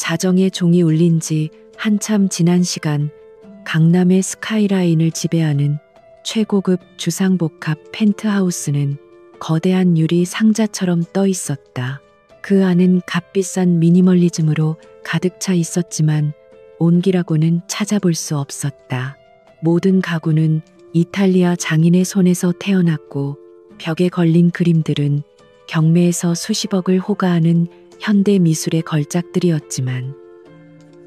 자정의 종이 울린 지 한참 지난 시간, 강남의 스카이라인을 지배하는 최고급 주상복합 펜트하우스는 거대한 유리 상자처럼 떠 있었다. 그 안은 값비싼 미니멀리즘으로 가득 차 있었지만 온기라고는 찾아볼 수 없었다. 모든 가구는 이탈리아 장인의 손에서 태어났고 벽에 걸린 그림들은 경매에서 수십억을 호가하는 현대 미술의 걸작들이었지만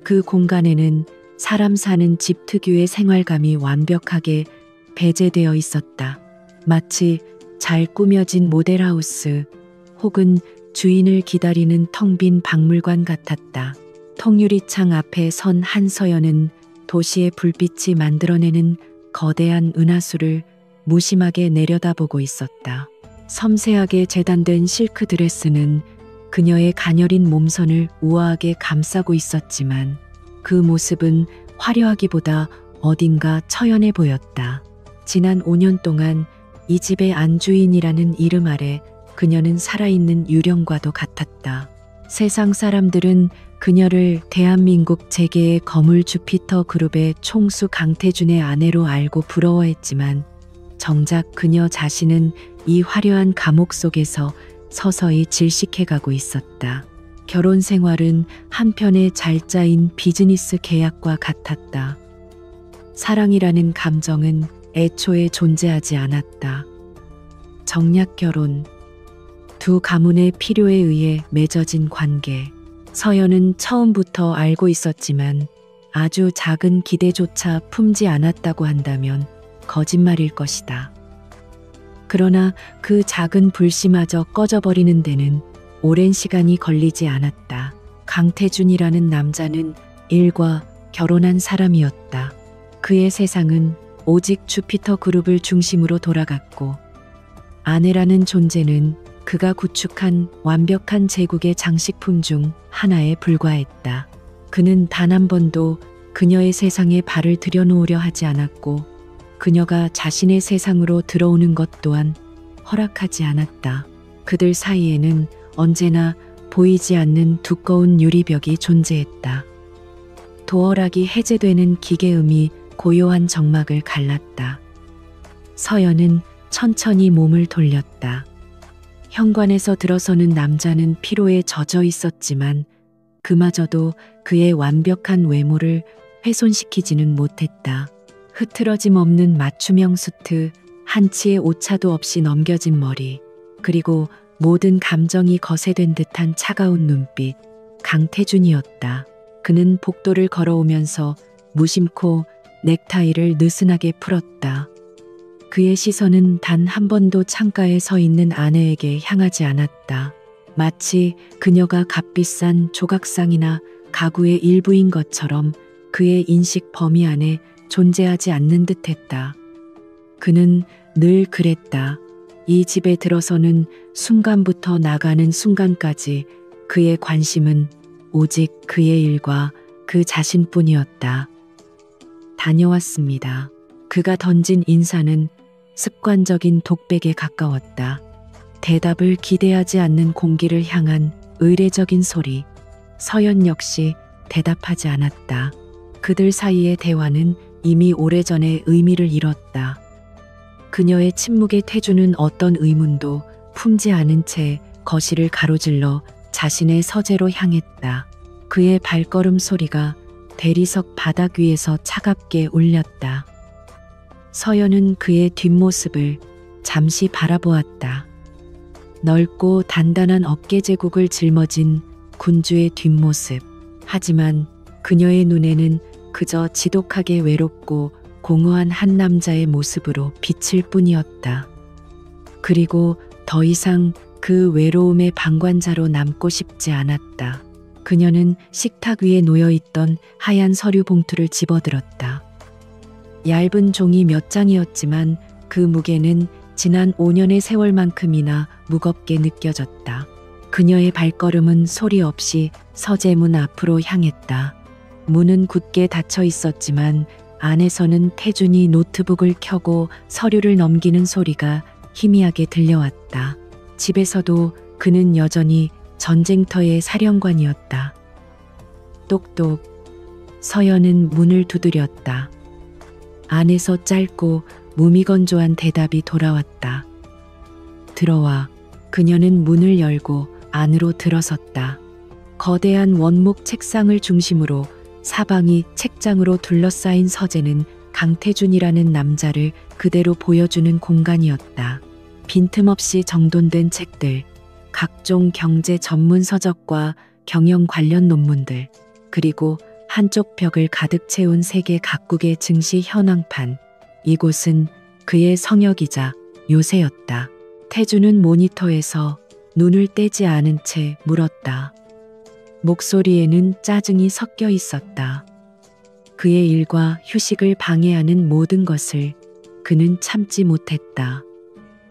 그 공간에는 사람 사는 집 특유의 생활감이 완벽하게 배제되어 있었다. 마치 잘 꾸며진 모델하우스 혹은 주인을 기다리는 텅 빈 박물관 같았다. 통유리창 앞에 선 한서연은 도시의 불빛이 만들어내는 거대한 은하수를 무심하게 내려다보고 있었다. 섬세하게 재단된 실크 드레스는 그녀의 가녀린 몸선을 우아하게 감싸고 있었지만 그 모습은 화려하기보다 어딘가 처연해 보였다. 지난 5년 동안 이 집의 안주인이라는 이름 아래 그녀는 살아있는 유령과도 같았다. 세상 사람들은 그녀를 대한민국 재계의 거물 주피터 그룹의 총수 강태준의 아내로 알고 부러워했지만 정작 그녀 자신은 이 화려한 감옥 속에서 서서히 질식해가고 있었다. 결혼 생활은 한편의 잘 짜인 비즈니스 계약과 같았다. 사랑이라는 감정은 애초에 존재하지 않았다. 정략 결혼, 두 가문의 필요에 의해 맺어진 관계. 서연은 처음부터 알고 있었지만 아주 작은 기대조차 품지 않았다고 한다면 거짓말일 것이다. 그러나 그 작은 불씨마저 꺼져버리는 데는 오랜 시간이 걸리지 않았다. 강태준이라는 남자는 일과 결혼한 사람이었다. 그의 세상은 오직 주피터 그룹을 중심으로 돌아갔고 아내라는 존재는 그가 구축한 완벽한 제국의 장식품 중 하나에 불과했다. 그는 단 한 번도 그녀의 세상에 발을 들여놓으려 하지 않았고 그녀가 자신의 세상으로 들어오는 것 또한 허락하지 않았다. 그들 사이에는 언제나 보이지 않는 두꺼운 유리벽이 존재했다. 도어락이 해제되는 기계음이 고요한 정막을 갈랐다. 서연은 천천히 몸을 돌렸다. 현관에서 들어서는 남자는 피로에 젖어 있었지만 그마저도 그의 완벽한 외모를 훼손시키지는 못했다. 흐트러짐 없는 맞춤형 수트, 한치의 오차도 없이 넘겨진 머리, 그리고 모든 감정이 거세된 듯한 차가운 눈빛, 강태준이었다. 그는 복도를 걸어오면서 무심코 넥타이를 느슨하게 풀었다. 그의 시선은 단 한 번도 창가에 서 있는 아내에게 향하지 않았다. 마치 그녀가 값비싼 조각상이나 가구의 일부인 것처럼 그의 인식 범위 안에 존재하지 않는 듯했다. 그는 늘 그랬다. 이 집에 들어서는 순간부터 나가는 순간까지 그의 관심은 오직 그의 일과 그 자신뿐이었다. 다녀왔습니다. 그가 던진 인사는 습관적인 독백에 가까웠다. 대답을 기대하지 않는 공기를 향한 의례적인 소리. 서연 역시 대답하지 않았다. 그들 사이의 대화는 이미 오래전에 의미를 잃었다. 그녀의 침묵에 태주는 어떤 의문도 품지 않은 채 거실을 가로질러 자신의 서재로 향했다. 그의 발걸음 소리가 대리석 바닥 위에서 차갑게 울렸다. 서연은 그의 뒷모습을 잠시 바라보았다. 넓고 단단한 어깨 제국을 짊어진 군주의 뒷모습. 하지만 그녀의 눈에는 그저 지독하게 외롭고 공허한 한 남자의 모습으로 비칠 뿐이었다. 그리고 더 이상 그 외로움의 방관자로 남고 싶지 않았다. 그녀는 식탁 위에 놓여있던 하얀 서류 봉투를 집어들었다. 얇은 종이 몇 장이었지만 그 무게는 지난 5년의 세월만큼이나 무겁게 느껴졌다. 그녀의 발걸음은 소리 없이 서재문 앞으로 향했다. 문은 굳게 닫혀 있었지만 안에서는 태준이 노트북을 켜고 서류를 넘기는 소리가 희미하게 들려왔다. 집에서도 그는 여전히 전쟁터의 사령관이었다. 똑똑. 서연은 문을 두드렸다. 안에서 짧고 무미건조한 대답이 돌아왔다. 들어와. 그녀는 문을 열고 안으로 들어섰다. 거대한 원목 책상을 중심으로 사방이 책장으로 둘러싸인 서재는 강태준이라는 남자를 그대로 보여주는 공간이었다. 빈틈없이 정돈된 책들, 각종 경제 전문 서적과 경영 관련 논문들, 그리고 한쪽 벽을 가득 채운 세계 각국의 증시 현황판. 이곳은 그의 성역이자 요새였다. 태준은 모니터에서 눈을 떼지 않은 채 물었다. 목소리에는 짜증이 섞여 있었다. 그의 일과 휴식을 방해하는 모든 것을 그는 참지 못했다.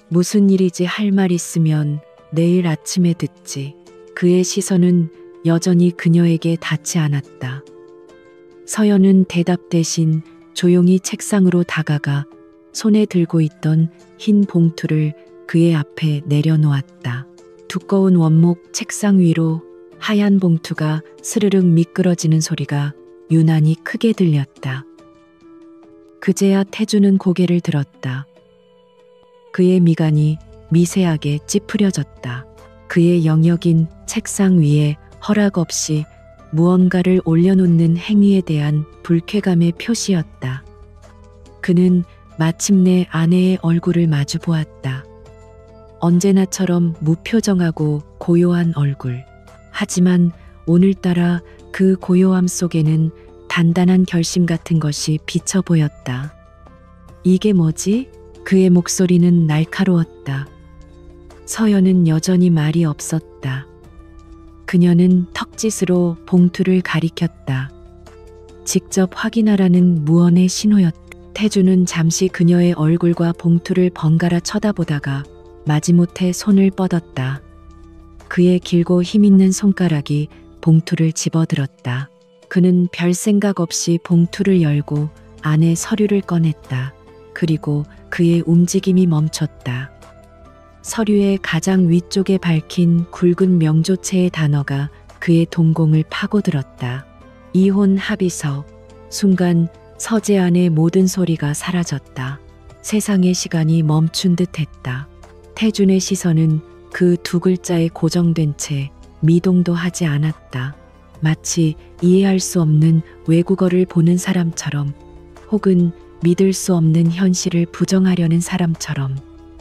무슨 일이지 할 말 있으면 내일 아침에 듣지. 그의 시선은 여전히 그녀에게 닿지 않았다. 서연은 대답 대신 조용히 책상으로 다가가 손에 들고 있던 흰 봉투를 그의 앞에 내려놓았다. 두꺼운 원목 책상 위로 하얀 봉투가 스르륵 미끄러지는 소리가 유난히 크게 들렸다. 그제야 태준은 고개를 들었다. 그의 미간이 미세하게 찌푸려졌다. 그의 영역인 책상 위에 허락 없이 무언가를 올려놓는 행위에 대한 불쾌감의 표시였다. 그는 마침내 아내의 얼굴을 마주 보았다. 언제나처럼 무표정하고 고요한 얼굴. 하지만 오늘따라 그 고요함 속에는 단단한 결심 같은 것이 비쳐 보였다. 이게 뭐지? 그의 목소리는 날카로웠다. 서연은 여전히 말이 없었다. 그녀는 턱짓으로 봉투를 가리켰다. 직접 확인하라는 무언의 신호였다. 태준은 잠시 그녀의 얼굴과 봉투를 번갈아 쳐다보다가 마지못해 손을 뻗었다. 그의 길고 힘있는 손가락이 봉투를 집어들었다. 그는 별 생각 없이 봉투를 열고 안에 서류를 꺼냈다. 그리고 그의 움직임이 멈췄다. 서류의 가장 위쪽에 밝힌 굵은 명조체의 단어가 그의 동공을 파고들었다. 이혼 합의서. 순간 서재 안의 모든 소리가 사라졌다. 세상의 시간이 멈춘 듯 했다. 태준의 시선은 그 두 글자에 고정된 채 미동도 하지 않았다. 마치 이해할 수 없는 외국어를 보는 사람처럼, 혹은 믿을 수 없는 현실을 부정하려는 사람처럼.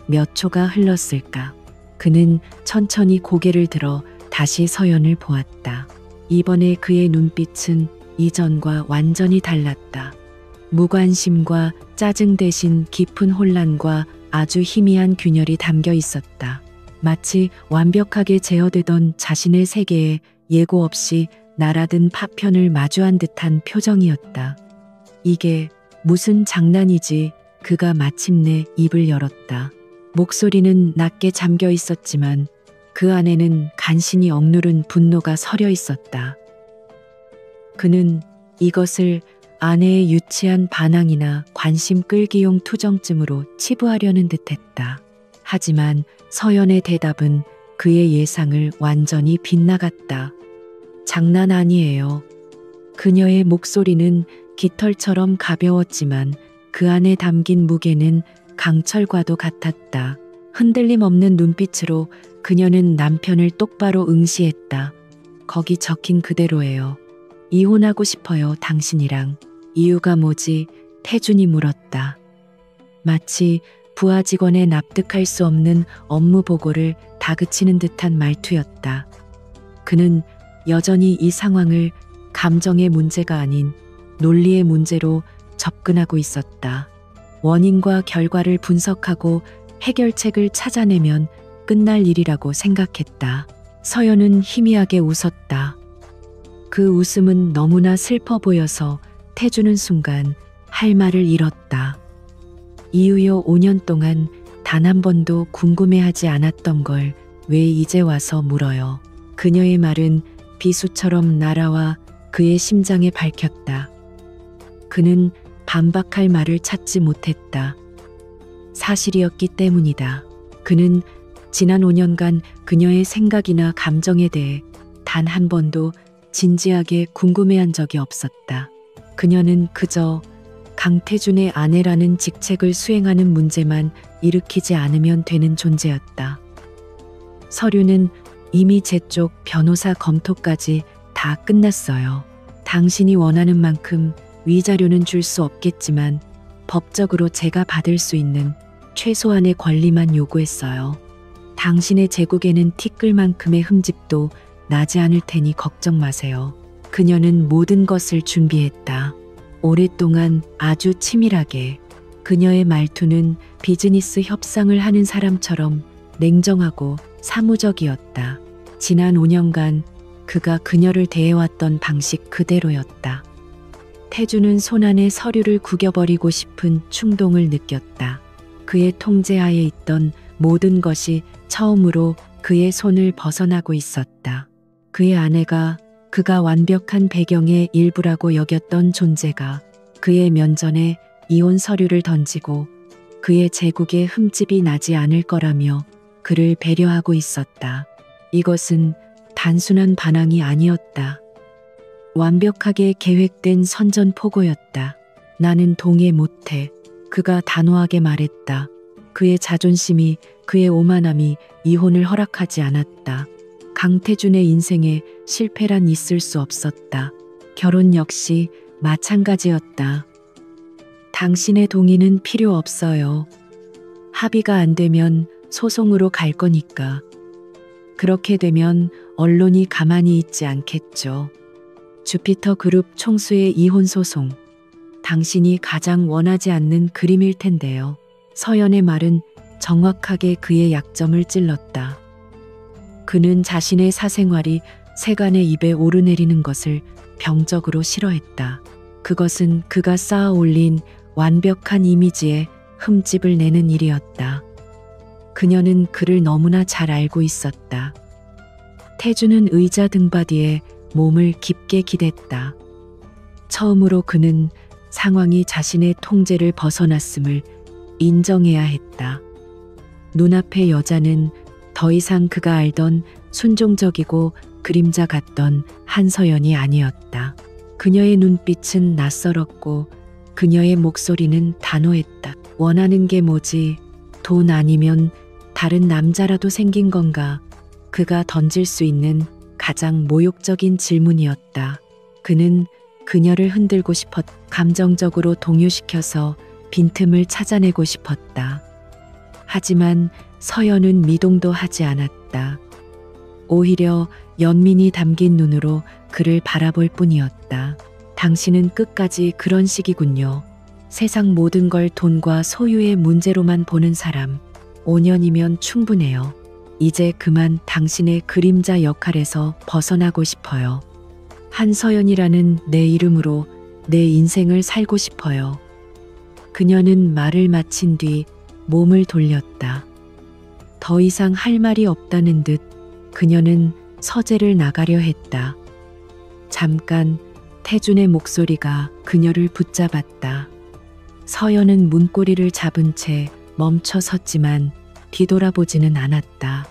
몇 초가 흘렀을까. 그는 천천히 고개를 들어 다시 서연을 보았다. 이번에 그의 눈빛은 이전과 완전히 달랐다. 무관심과 짜증 대신 깊은 혼란과 아주 희미한 균열이 담겨 있었다. 마치 완벽하게 제어되던 자신의 세계에 예고 없이 날아든 파편을 마주한 듯한 표정이었다. 이게 무슨 장난이지? 그가 마침내 입을 열었다. 목소리는 낮게 잠겨 있었지만 그 안에는 간신히 억누른 분노가 서려 있었다. 그는 이것을 아내의 유치한 반항이나 관심 끌기용 투정쯤으로 치부하려는 듯했다. 하지만 서연의 대답은 그의 예상을 완전히 빗나갔다. 장난 아니에요. 그녀의 목소리는 깃털처럼 가벼웠지만 그 안에 담긴 무게는 강철과도 같았다. 흔들림 없는 눈빛으로 그녀는 남편을 똑바로 응시했다. 거기 적힌 그대로예요. 이혼하고 싶어요, 당신이랑. 이유가 뭐지? 태준이 물었다. 마치 부하 직원의 납득할 수 없는 업무 보고를 다그치는 듯한 말투였다. 그는 여전히 이 상황을 감정의 문제가 아닌 논리의 문제로 접근하고 있었다. 원인과 결과를 분석하고 해결책을 찾아내면 끝날 일이라고 생각했다. 서연은 희미하게 웃었다. 그 웃음은 너무나 슬퍼 보여서 태준은 순간 할 말을 잃었다. 이후요 5년 동안 단 한 번도 궁금해하지 않았던 걸 왜 이제 와서 물어요. 그녀의 말은 비수처럼 날아와 그의 심장에 밝혔다. 그는 반박할 말을 찾지 못했다. 사실이었기 때문이다. 그는 지난 5년간 그녀의 생각이나 감정에 대해 단 한 번도 진지하게 궁금해한 적이 없었다. 그녀는 그저 강태준의 아내라는 직책을 수행하는 문제만 일으키지 않으면 되는 존재였다. 서류는 이미 제 쪽 변호사 검토까지 다 끝났어요. 당신이 원하는 만큼 위자료는 줄 수 없겠지만 법적으로 제가 받을 수 있는 최소한의 권리만 요구했어요. 당신의 제국에는 티끌만큼의 흠집도 나지 않을 테니 걱정 마세요. 그녀는 모든 것을 준비했다. 오랫동안 아주 치밀하게. 그녀의 말투는 비즈니스 협상을 하는 사람처럼 냉정하고 사무적이었다. 지난 5년간 그가 그녀를 대해왔던 방식 그대로였다. 태주는 손안의 서류를 구겨버리고 싶은 충동을 느꼈다. 그의 통제하에 있던 모든 것이 처음으로 그의 손을 벗어나고 있었다. 그의 아내가 그가 완벽한 배경의 일부라고 여겼던 존재가 그의 면전에 이혼 서류를 던지고 그의 제국에 흠집이 나지 않을 거라며 그를 배려하고 있었다. 이것은 단순한 반항이 아니었다. 완벽하게 계획된 선전포고였다. 나는 동의 못해. 그가 단호하게 말했다. 그의 자존심이, 그의 오만함이 이혼을 허락하지 않았다. 강태준의 인생에 실패란 있을 수 없었다. 결혼 역시 마찬가지였다. 당신의 동의는 필요 없어요. 합의가 안 되면 소송으로 갈 거니까. 그렇게 되면 언론이 가만히 있지 않겠죠. 주피터 그룹 총수의 이혼 소송. 당신이 가장 원하지 않는 그림일 텐데요. 서연의 말은 정확하게 그의 약점을 찔렀다. 그는 자신의 사생활이 세간의 입에 오르내리는 것을 병적으로 싫어했다. 그것은 그가 쌓아 올린 완벽한 이미지에 흠집을 내는 일이었다. 그녀는 그를 너무나 잘 알고 있었다. 태주는 의자 등받이에 몸을 깊게 기댔다. 처음으로 그는 상황이 자신의 통제를 벗어났음을 인정해야 했다. 눈앞의 여자는 더 이상 그가 알던 순종적이고 그림자 같던 한서연이 아니었다. 그녀의 눈빛은 낯설었고 그녀의 목소리는 단호했다. 원하는 게 뭐지? 돈 아니면 다른 남자라도 생긴 건가? 그가 던질 수 있는 가장 모욕적인 질문이었다. 그는 그녀를 흔들고 감정적으로 동요시켜서 빈틈을 찾아내고 싶었다. 하지만 서연은 미동도 하지 않았다. 오히려 연민이 담긴 눈으로 그를 바라볼 뿐이었다. 당신은 끝까지 그런 식이군요. 세상 모든 걸 돈과 소유의 문제로만 보는 사람. 5년이면 충분해요. 이제 그만 당신의 그림자 역할에서 벗어나고 싶어요. 한서연이라는 내 이름으로 내 인생을 살고 싶어요. 그녀는 말을 마친 뒤 몸을 돌렸다. 더 이상 할 말이 없다는 듯 그녀는 서재를 나가려 했다. 잠깐 태준의 목소리가 그녀를 붙잡았다. 서연은 문고리를 잡은 채 멈춰 섰지만 뒤돌아보지는 않았다.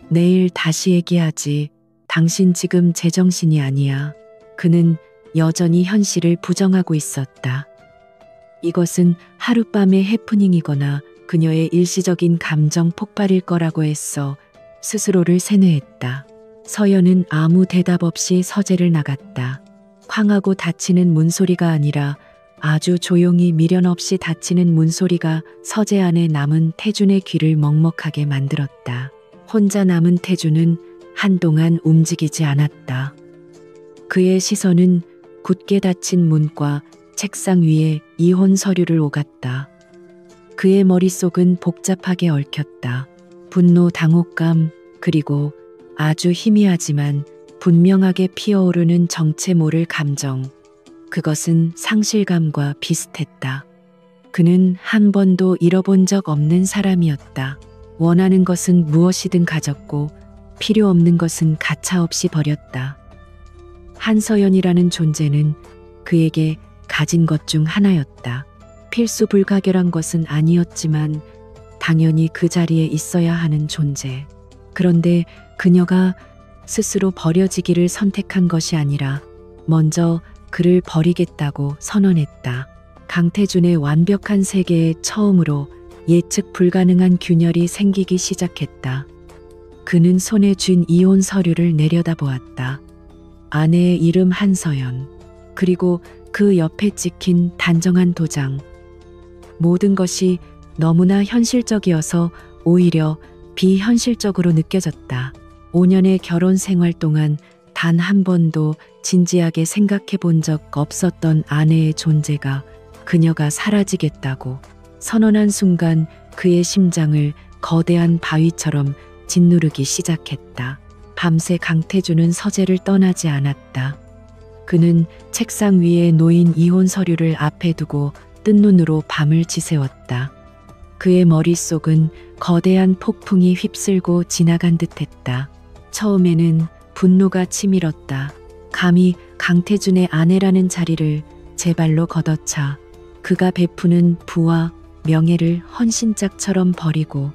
내일 다시 얘기하지. 당신 지금 제정신이 아니야. 그는 여전히 현실을 부정하고 있었다. 이것은 하룻밤의 해프닝이거나 그녀의 일시적인 감정 폭발일 거라고 했어 스스로를 세뇌했다. 서연은 아무 대답 없이 서재를 나갔다. 쾅하고 닫히는 문소리가 아니라 아주 조용히 미련 없이 닫히는 문소리가 서재 안에 남은 태준의 귀를 먹먹하게 만들었다. 혼자 남은 태준은 한동안 움직이지 않았다. 그의 시선은 굳게 닫힌 문과 책상 위에 이혼 서류를 오갔다. 그의 머릿속은 복잡하게 얽혔다. 분노, 당혹감, 그리고 아주 희미하지만 분명하게 피어오르는 정체 모를 감정. 그것은 상실감과 비슷했다. 그는 한 번도 잃어본 적 없는 사람이었다. 원하는 것은 무엇이든 가졌고 필요 없는 것은 가차없이 버렸다. 한서연이라는 존재는 그에게 가진 것 중 하나였다. 필수 불가결한 것은 아니었지만 당연히 그 자리에 있어야 하는 존재. 그런데 그녀가 스스로 버려지기를 선택한 것이 아니라 먼저 그를 버리겠다고 선언했다. 강태준의 완벽한 세계에 처음으로 예측 불가능한 균열이 생기기 시작했다. 그는 손에 쥔 이혼 서류를 내려다보았다. 아내의 이름 한서연, 그리고 그 옆에 찍힌 단정한 도장. 모든 것이 너무나 현실적이어서 오히려 비현실적으로 느껴졌다. 5년의 결혼 생활 동안 단 한 번도 진지하게 생각해 본 적 없었던 아내의 존재가 그녀가 사라지겠다고 선언한 순간 그의 심장을 거대한 바위처럼 짓누르기 시작했다. 밤새 강태준은 서재를 떠나지 않았다. 그는 책상 위에 놓인 이혼 서류를 앞에 두고 뜬 눈으로 밤을 지새웠다. 그의 머릿속은 거대한 폭풍이 휩쓸고 지나간 듯했다. 처음에는 분노가 치밀었다. 감히 강태준의 아내라는 자리를 제 발로 걷어차 그가 베푸는 부와 명예를 헌신짝처럼 버리고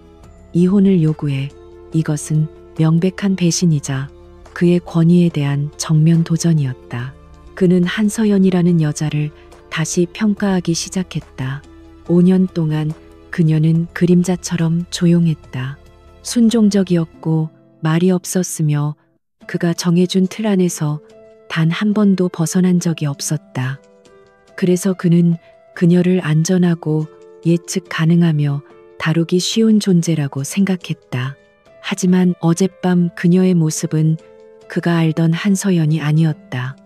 이혼을 요구해. 이것은 명백한 배신이자 그의 권위에 대한 정면 도전이었다. 그는 한서연이라는 여자를 다시 평가하기 시작했다. 5년 동안 그녀는 그림자처럼 조용했다. 순종적이었고 말이 없었으며 그가 정해준 틀 안에서 단 한 번도 벗어난 적이 없었다. 그래서 그는 그녀를 안전하고 예측 가능하며 다루기 쉬운 존재라고 생각했다. 하지만 어젯밤 그녀의 모습은 그가 알던 한서연이 아니었다.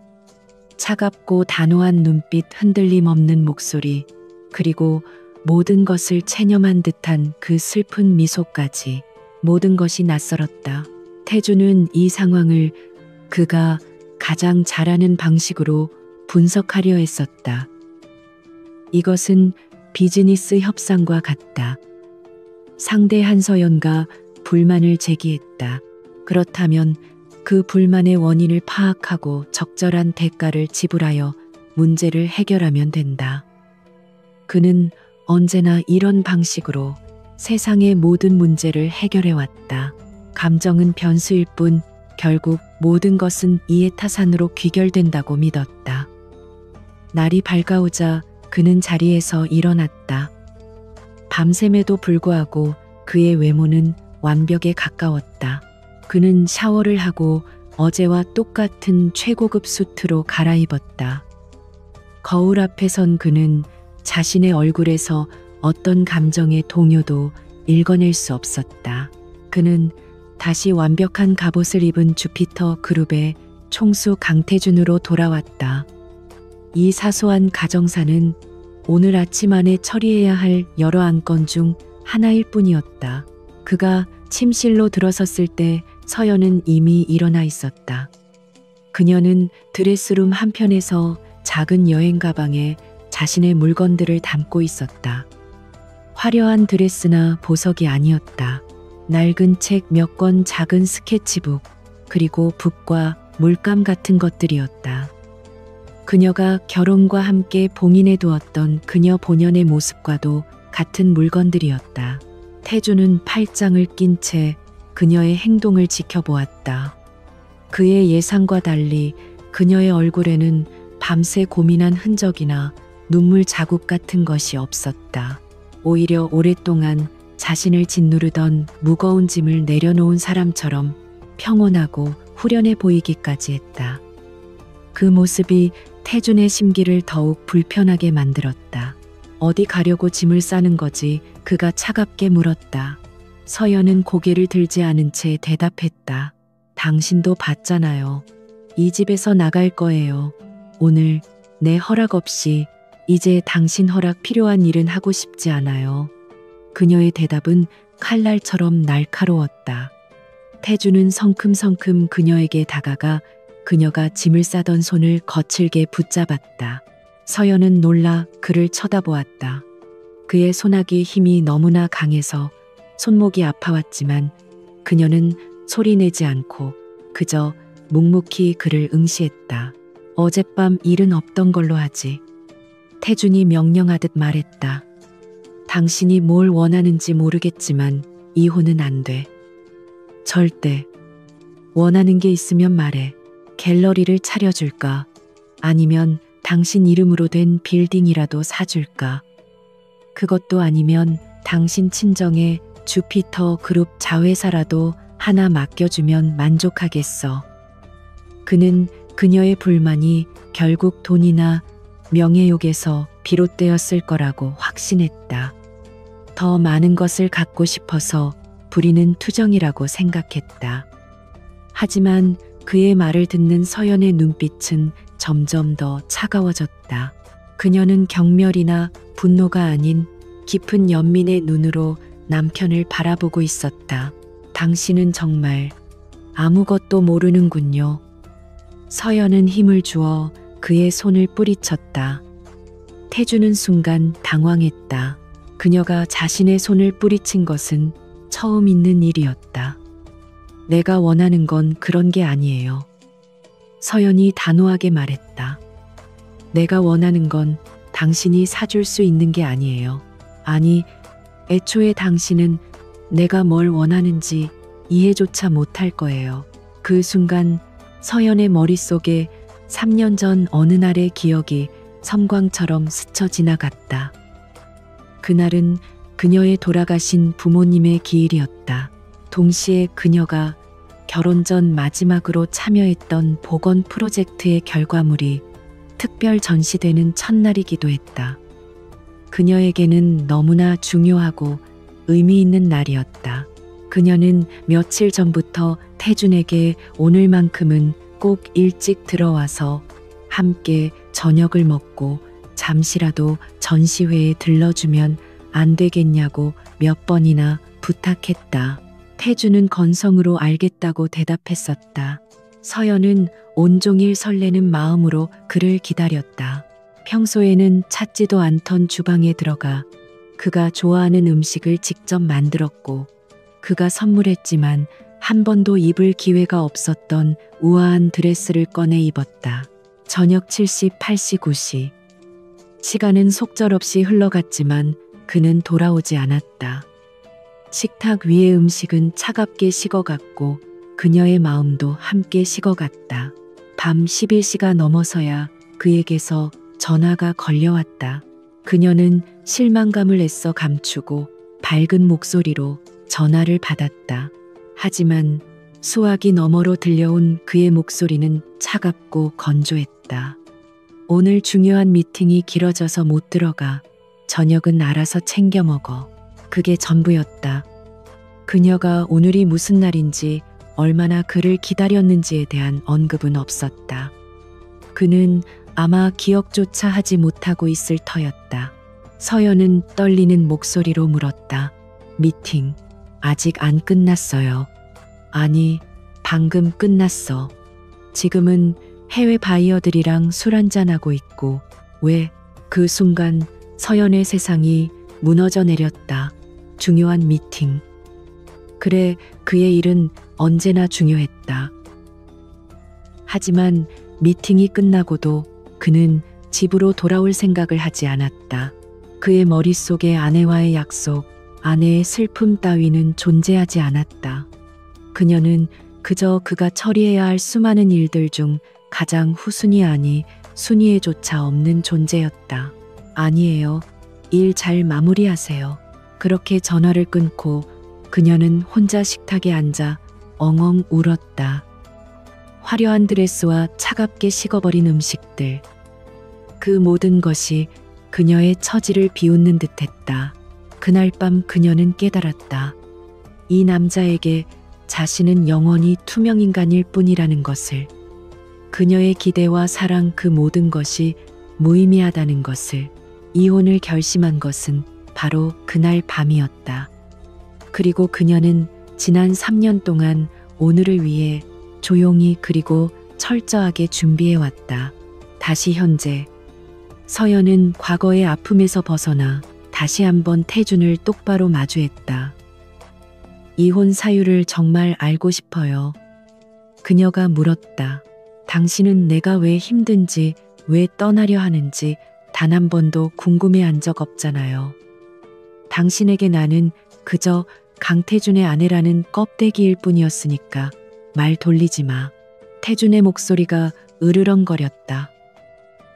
차갑고 단호한 눈빛, 흔들림 없는 목소리, 그리고 모든 것을 체념한 듯한 그 슬픈 미소까지 모든 것이 낯설었다. 태준은 이 상황을 그가 가장 잘하는 방식으로 분석하려 했었다. 이것은 비즈니스 협상과 같다. 상대 한서연과 불만을 제기했다. 그렇다면 그 불만의 원인을 파악하고 적절한 대가를 지불하여 문제를 해결하면 된다. 그는 언제나 이런 방식으로 세상의 모든 문제를 해결해왔다. 감정은 변수일 뿐 결국 모든 것은 이해타산으로 귀결된다고 믿었다. 날이 밝아오자 그는 자리에서 일어났다. 밤샘에도 불구하고 그의 외모는 완벽에 가까웠다. 그는 샤워를 하고 어제와 똑같은 최고급 수트로 갈아입었다. 거울 앞에 선 그는 자신의 얼굴에서 어떤 감정의 동요도 읽어낼 수 없었다. 그는 다시 완벽한 갑옷을 입은 주피터 그룹의 총수 강태준으로 돌아왔다. 이 사소한 가정사는 오늘 아침 안에 처리해야 할 여러 안건 중 하나일 뿐이었다. 그가 침실로 들어섰을 때 서연은 이미 일어나 있었다. 그녀는 드레스룸 한편에서 작은 여행 가방에 자신의 물건들을 담고 있었다. 화려한 드레스나 보석이 아니었다. 낡은 책 몇 권, 작은 스케치북, 그리고 붓과 물감 같은 것들이었다. 그녀가 결혼과 함께 봉인해 두었던 그녀 본연의 모습과도 같은 물건들이었다. 태준은 팔짱을 낀 채 그녀의 행동을 지켜보았다. 그의 예상과 달리 그녀의 얼굴에는 밤새 고민한 흔적이나 눈물 자국 같은 것이 없었다. 오히려 오랫동안 자신을 짓누르던 무거운 짐을 내려놓은 사람처럼 평온하고 후련해 보이기까지 했다. 그 모습이 태준의 심기를 더욱 불편하게 만들었다. 어디 가려고 짐을 싸는 거지? 그가 차갑게 물었다. 서연은 고개를 들지 않은 채 대답했다. 당신도 봤잖아요. 이 집에서 나갈 거예요. 오늘 내 허락 없이. 이제 당신 허락 필요한 일은 하고 싶지 않아요. 그녀의 대답은 칼날처럼 날카로웠다. 태준은 성큼성큼 그녀에게 다가가 그녀가 짐을 싸던 손을 거칠게 붙잡았다. 서연은 놀라 그를 쳐다보았다. 그의 손아귀 힘이 너무나 강해서 손목이 아파왔지만 그녀는 소리내지 않고 그저 묵묵히 그를 응시했다. 어젯밤 일은 없던 걸로 하지. 태준이 명령하듯 말했다. 당신이 뭘 원하는지 모르겠지만 이혼은 안 돼. 절대. 원하는 게 있으면 말해. 갤러리를 차려줄까? 아니면 당신 이름으로 된 빌딩이라도 사줄까? 그것도 아니면 당신 친정에 주피터 그룹 자회사라도 하나 맡겨주면 만족하겠어. 그는 그녀의 불만이 결국 돈이나 명예욕에서 비롯되었을 거라고 확신했다. 더 많은 것을 갖고 싶어서 부리는 투정이라고 생각했다. 하지만 그의 말을 듣는 서연의 눈빛은 점점 더 차가워졌다. 그녀는 경멸이나 분노가 아닌 깊은 연민의 눈으로 남편을 바라보고 있었다. 당신은 정말 아무것도 모르는군요. 서연은 힘을 주어 그의 손을 뿌리쳤다. 태주는 순간 당황했다. 그녀가 자신의 손을 뿌리친 것은 처음 있는 일이었다. 내가 원하는 건 그런 게 아니에요. 서연이 단호하게 말했다. 내가 원하는 건 당신이 사줄 수 있는 게 아니에요. 아니, 애초에 당신은 내가 뭘 원하는지 이해조차 못할 거예요. 그 순간 서연의 머릿속에 3년 전 어느 날의 기억이 섬광처럼 스쳐 지나갔다. 그날은 그녀의 돌아가신 부모님의 기일이었다. 동시에 그녀가 결혼 전 마지막으로 참여했던 복원 프로젝트의 결과물이 특별 전시되는 첫날이기도 했다. 그녀에게는 너무나 중요하고 의미 있는 날이었다. 그녀는 며칠 전부터 태준에게 오늘만큼은 꼭 일찍 들어와서 함께 저녁을 먹고 잠시라도 전시회에 들러주면 안 되겠냐고 몇 번이나 부탁했다. 태준은 건성으로 알겠다고 대답했었다. 서연은 온종일 설레는 마음으로 그를 기다렸다. 평소에는 찾지도 않던 주방에 들어가 그가 좋아하는 음식을 직접 만들었고 그가 선물했지만 한 번도 입을 기회가 없었던 우아한 드레스를 꺼내 입었다. 저녁 7시, 8시, 9시. 시간은 속절없이 흘러갔지만 그는 돌아오지 않았다. 식탁 위의 음식은 차갑게 식어갔고 그녀의 마음도 함께 식어갔다. 밤 11시가 넘어서야 그에게서 전화가 걸려왔다. 그녀는 실망감을 애써 감추고 밝은 목소리로 전화를 받았다. 하지만 수화기 너머로 들려온 그의 목소리는 차갑고 건조했다. 오늘 중요한 미팅이 길어져서 못 들어가. 저녁은 알아서 챙겨 먹어. 그게 전부였다. 그녀가 오늘이 무슨 날인지 얼마나 그를 기다렸는지에 대한 언급은 없었다. 그는 아마 기억조차 하지 못하고 있을 터였다. 서연은 떨리는 목소리로 물었다. 미팅 아직 안 끝났어요. 아니, 방금 끝났어. 지금은 해외 바이어들이랑 술 한잔하고 있고. 왜? 그 순간 서연의 세상이 무너져 내렸다. 중요한 미팅. 그래, 그의 일은 언제나 중요했다. 하지만 미팅이 끝나고도 그는 집으로 돌아올 생각을 하지 않았다. 그의 머릿속에 아내와의 약속, 아내의 슬픔 따위는 존재하지 않았다. 그녀는 그저 그가 처리해야 할 수많은 일들 중 가장 후순위 아니 순위에조차 없는 존재였다. 아니에요. 일 잘 마무리하세요. 그렇게 전화를 끊고 그녀는 혼자 식탁에 앉아 엉엉 울었다. 화려한 드레스와 차갑게 식어버린 음식들. 그 모든 것이 그녀의 처지를 비웃는 듯했다. 그날 밤 그녀는 깨달았다. 이 남자에게 자신은 영원히 투명인간일 뿐이라는 것을. 그녀의 기대와 사랑 그 모든 것이 무의미하다는 것을. 이혼을 결심한 것은 바로 그날 밤이었다. 그리고 그녀는 지난 3년 동안 오늘을 위해 조용히 그리고 철저하게 준비해왔다. 다시 현재. 서연은 과거의 아픔에서 벗어나 다시 한번 태준을 똑바로 마주했다. 이혼 사유를 정말 알고 싶어요. 그녀가 물었다. 당신은 내가 왜 힘든지, 왜 떠나려 하는지 단 한 번도 궁금해한 적 없잖아요. 당신에게 나는 그저 강태준의 아내라는 껍데기일 뿐이었으니까. 말 돌리지 마. 태준의 목소리가 으르렁거렸다.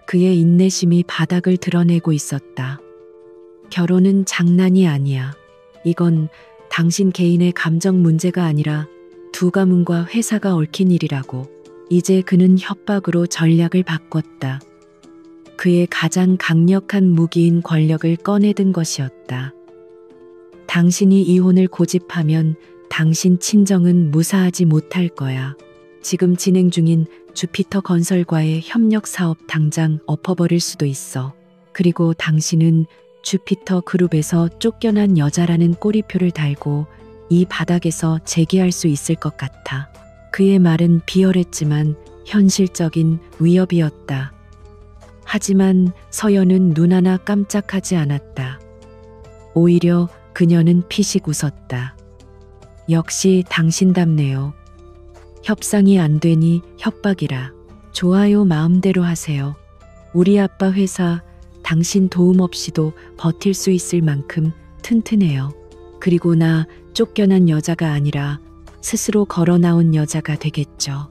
그의 인내심이 바닥을 드러내고 있었다. 결혼은 장난이 아니야. 이건 당신 개인의 감정 문제가 아니라 두 가문과 회사가 얽힌 일이라고. 이제 그는 협박으로 전략을 바꿨다. 그의 가장 강력한 무기인 권력을 꺼내든 것이었다. 당신이 이혼을 고집하면 당신 친정은 무사하지 못할 거야. 지금 진행 중인 주피터 건설과의 협력 사업 당장 엎어버릴 수도 있어. 그리고 당신은 주피터 그룹에서 쫓겨난 여자라는 꼬리표를 달고 이 바닥에서 재기할 수 있을 것 같아. 그의 말은 비열했지만 현실적인 위협이었다. 하지만 서연은 눈 하나 깜짝하지 않았다. 오히려 그녀는 피식 웃었다. 역시 당신답네요. 협상이 안 되니 협박이라. 좋아요, 마음대로 하세요. 우리 아빠 회사 당신 도움 없이도 버틸 수 있을 만큼 튼튼해요. 그리고 나 쫓겨난 여자가 아니라 스스로 걸어 나온 여자가 되겠죠.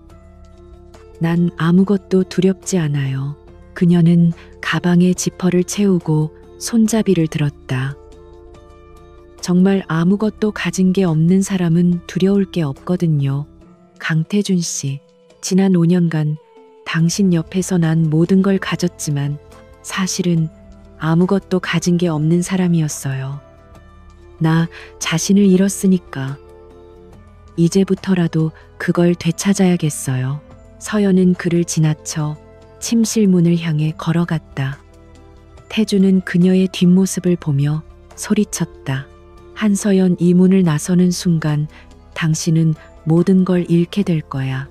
난 아무것도 두렵지 않아요. 그녀는 가방에 지퍼를 채우고 손잡이를 들었다. 정말 아무것도 가진 게 없는 사람은 두려울 게 없거든요. 강태준 씨, 지난 5년간 당신 옆에서 난 모든 걸 가졌지만 사실은 아무것도 가진 게 없는 사람이었어요. 나 자신을 잃었으니까. 이제부터라도 그걸 되찾아야겠어요. 서연은 그를 지나쳐 침실 문을 향해 걸어갔다. 태주는 그녀의 뒷모습을 보며 소리쳤다. 한서연, 이 문을 나서는 순간 당신은 모든 걸 잃게 될 거야.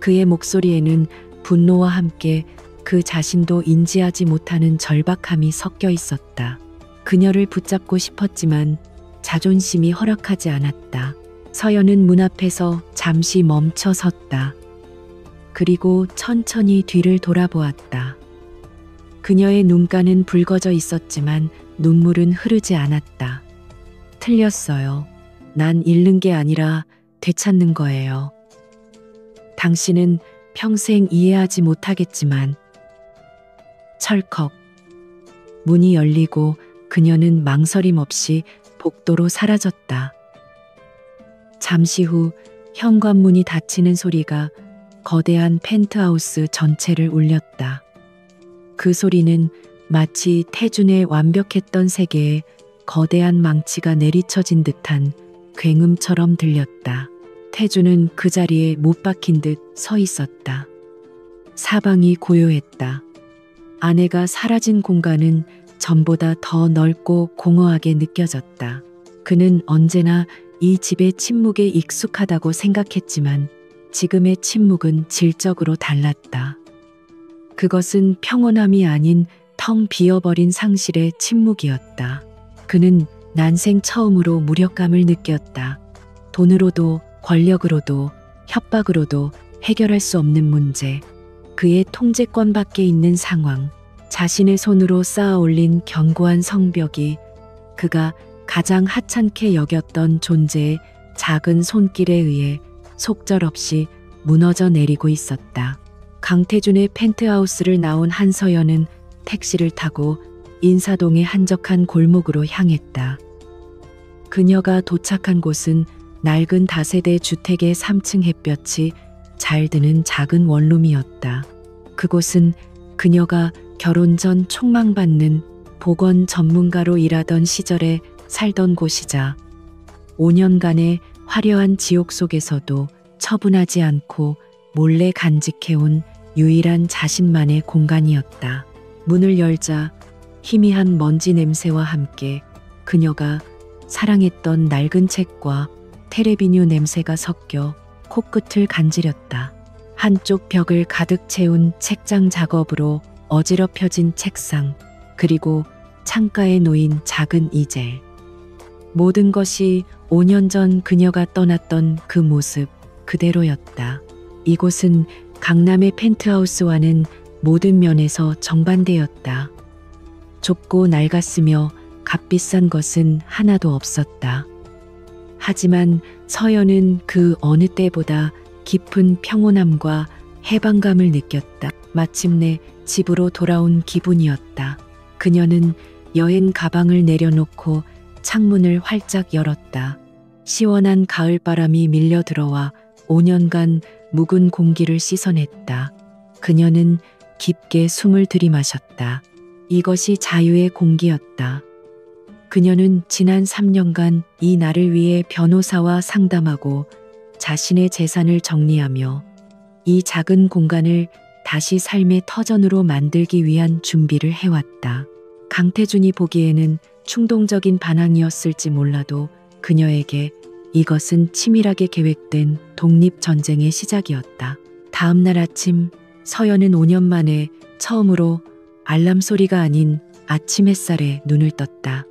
그의 목소리에는 분노와 함께 그 자신도 인지하지 못하는 절박함이 섞여 있었다. 그녀를 붙잡고 싶었지만 자존심이 허락하지 않았다. 서연은 문 앞에서 잠시 멈춰 섰다. 그리고 천천히 뒤를 돌아보았다. 그녀의 눈가는 붉어져 있었지만 눈물은 흐르지 않았다. 틀렸어요. 난 잃는 게 아니라 되찾는 거예요. 당신은 평생 이해하지 못하겠지만. 철컥. 문이 열리고 그녀는 망설임 없이 복도로 사라졌다. 잠시 후 현관문이 닫히는 소리가 거대한 펜트하우스 전체를 울렸다. 그 소리는 마치 태준의 완벽했던 세계에 거대한 망치가 내리쳐진 듯한 굉음처럼 들렸다. 태준은 그 자리에 못 박힌 듯 서 있었다. 사방이 고요했다. 아내가 사라진 공간은 전보다 더 넓고 공허하게 느껴졌다. 그는 언제나 이 집의 침묵에 익숙하다고 생각했지만 지금의 침묵은 질적으로 달랐다. 그것은 평온함이 아닌 텅 비어버린 상실의 침묵이었다. 그는 난생 처음으로 무력감을 느꼈다. 돈으로도 권력으로도 협박으로도 해결할 수 없는 문제, 그의 통제권 밖에 있는 상황, 자신의 손으로 쌓아 올린 견고한 성벽이 그가 가장 하찮게 여겼던 존재의 작은 손길에 의해 속절없이 무너져 내리고 있었다. 강태준의 펜트하우스를 나온 한서연은 택시를 타고 인사동의 한적한 골목으로 향했다. 그녀가 도착한 곳은 낡은 다세대 주택의 3층 햇볕이 잘 드는 작은 원룸이었다. 그곳은 그녀가 결혼 전 촉망받는 보건 전문가로 일하던 시절에 살던 곳이자 5년간의 화려한 지옥 속에서도 처분하지 않고 몰래 간직해온 유일한 자신만의 공간이었다. 문을 열자 희미한 먼지 냄새와 함께 그녀가 사랑했던 낡은 책과 테레비뉴 냄새가 섞여 코끝을 간지렸다. 한쪽 벽을 가득 채운 책장 작업으로 어지럽혀진 책상, 그리고 창가에 놓인 작은 이젤. 모든 것이 5년 전 그녀가 떠났던 그 모습 그대로였다. 이곳은 강남의 펜트하우스와는 모든 면에서 정반대였다. 좁고 낡았으며 값비싼 것은 하나도 없었다. 하지만 서연은 그 어느 때보다 깊은 평온함과 해방감을 느꼈다. 마침내 집으로 돌아온 기분이었다. 그녀는 여행 가방을 내려놓고 창문을 활짝 열었다. 시원한 가을바람이 밀려 들어와 5년간 묵은 공기를 씻어냈다. 그녀는 깊게 숨을 들이마셨다. 이것이 자유의 공기였다. 그녀는 지난 3년간 이 날을 위해 변호사와 상담하고 자신의 재산을 정리하며 이 작은 공간을 다시 삶의 터전으로 만들기 위한 준비를 해왔다. 강태준이 보기에는 충동적인 반항이었을지 몰라도 그녀에게 이것은 치밀하게 계획된 독립전쟁의 시작이었다. 다음 날 아침 서연은 5년 만에 처음으로 알람 소리가 아닌 아침 햇살에 눈을 떴다.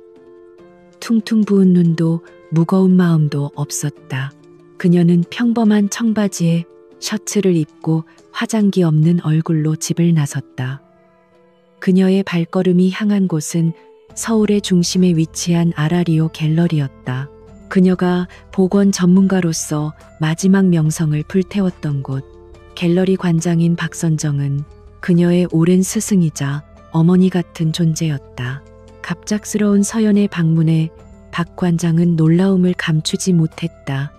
퉁퉁 부은 눈도 무거운 마음도 없었다. 그녀는 평범한 청바지에 셔츠를 입고 화장기 없는 얼굴로 집을 나섰다. 그녀의 발걸음이 향한 곳은 서울의 중심에 위치한 아라리오 갤러리였다. 그녀가 보건 전문가로서 마지막 명성을 불태웠던 곳. 갤러리 관장인 박선정은 그녀의 오랜 스승이자 어머니 같은 존재였다. 갑작스러운 서연의 방문에 박 관장은 놀라움을 감추지 못했다.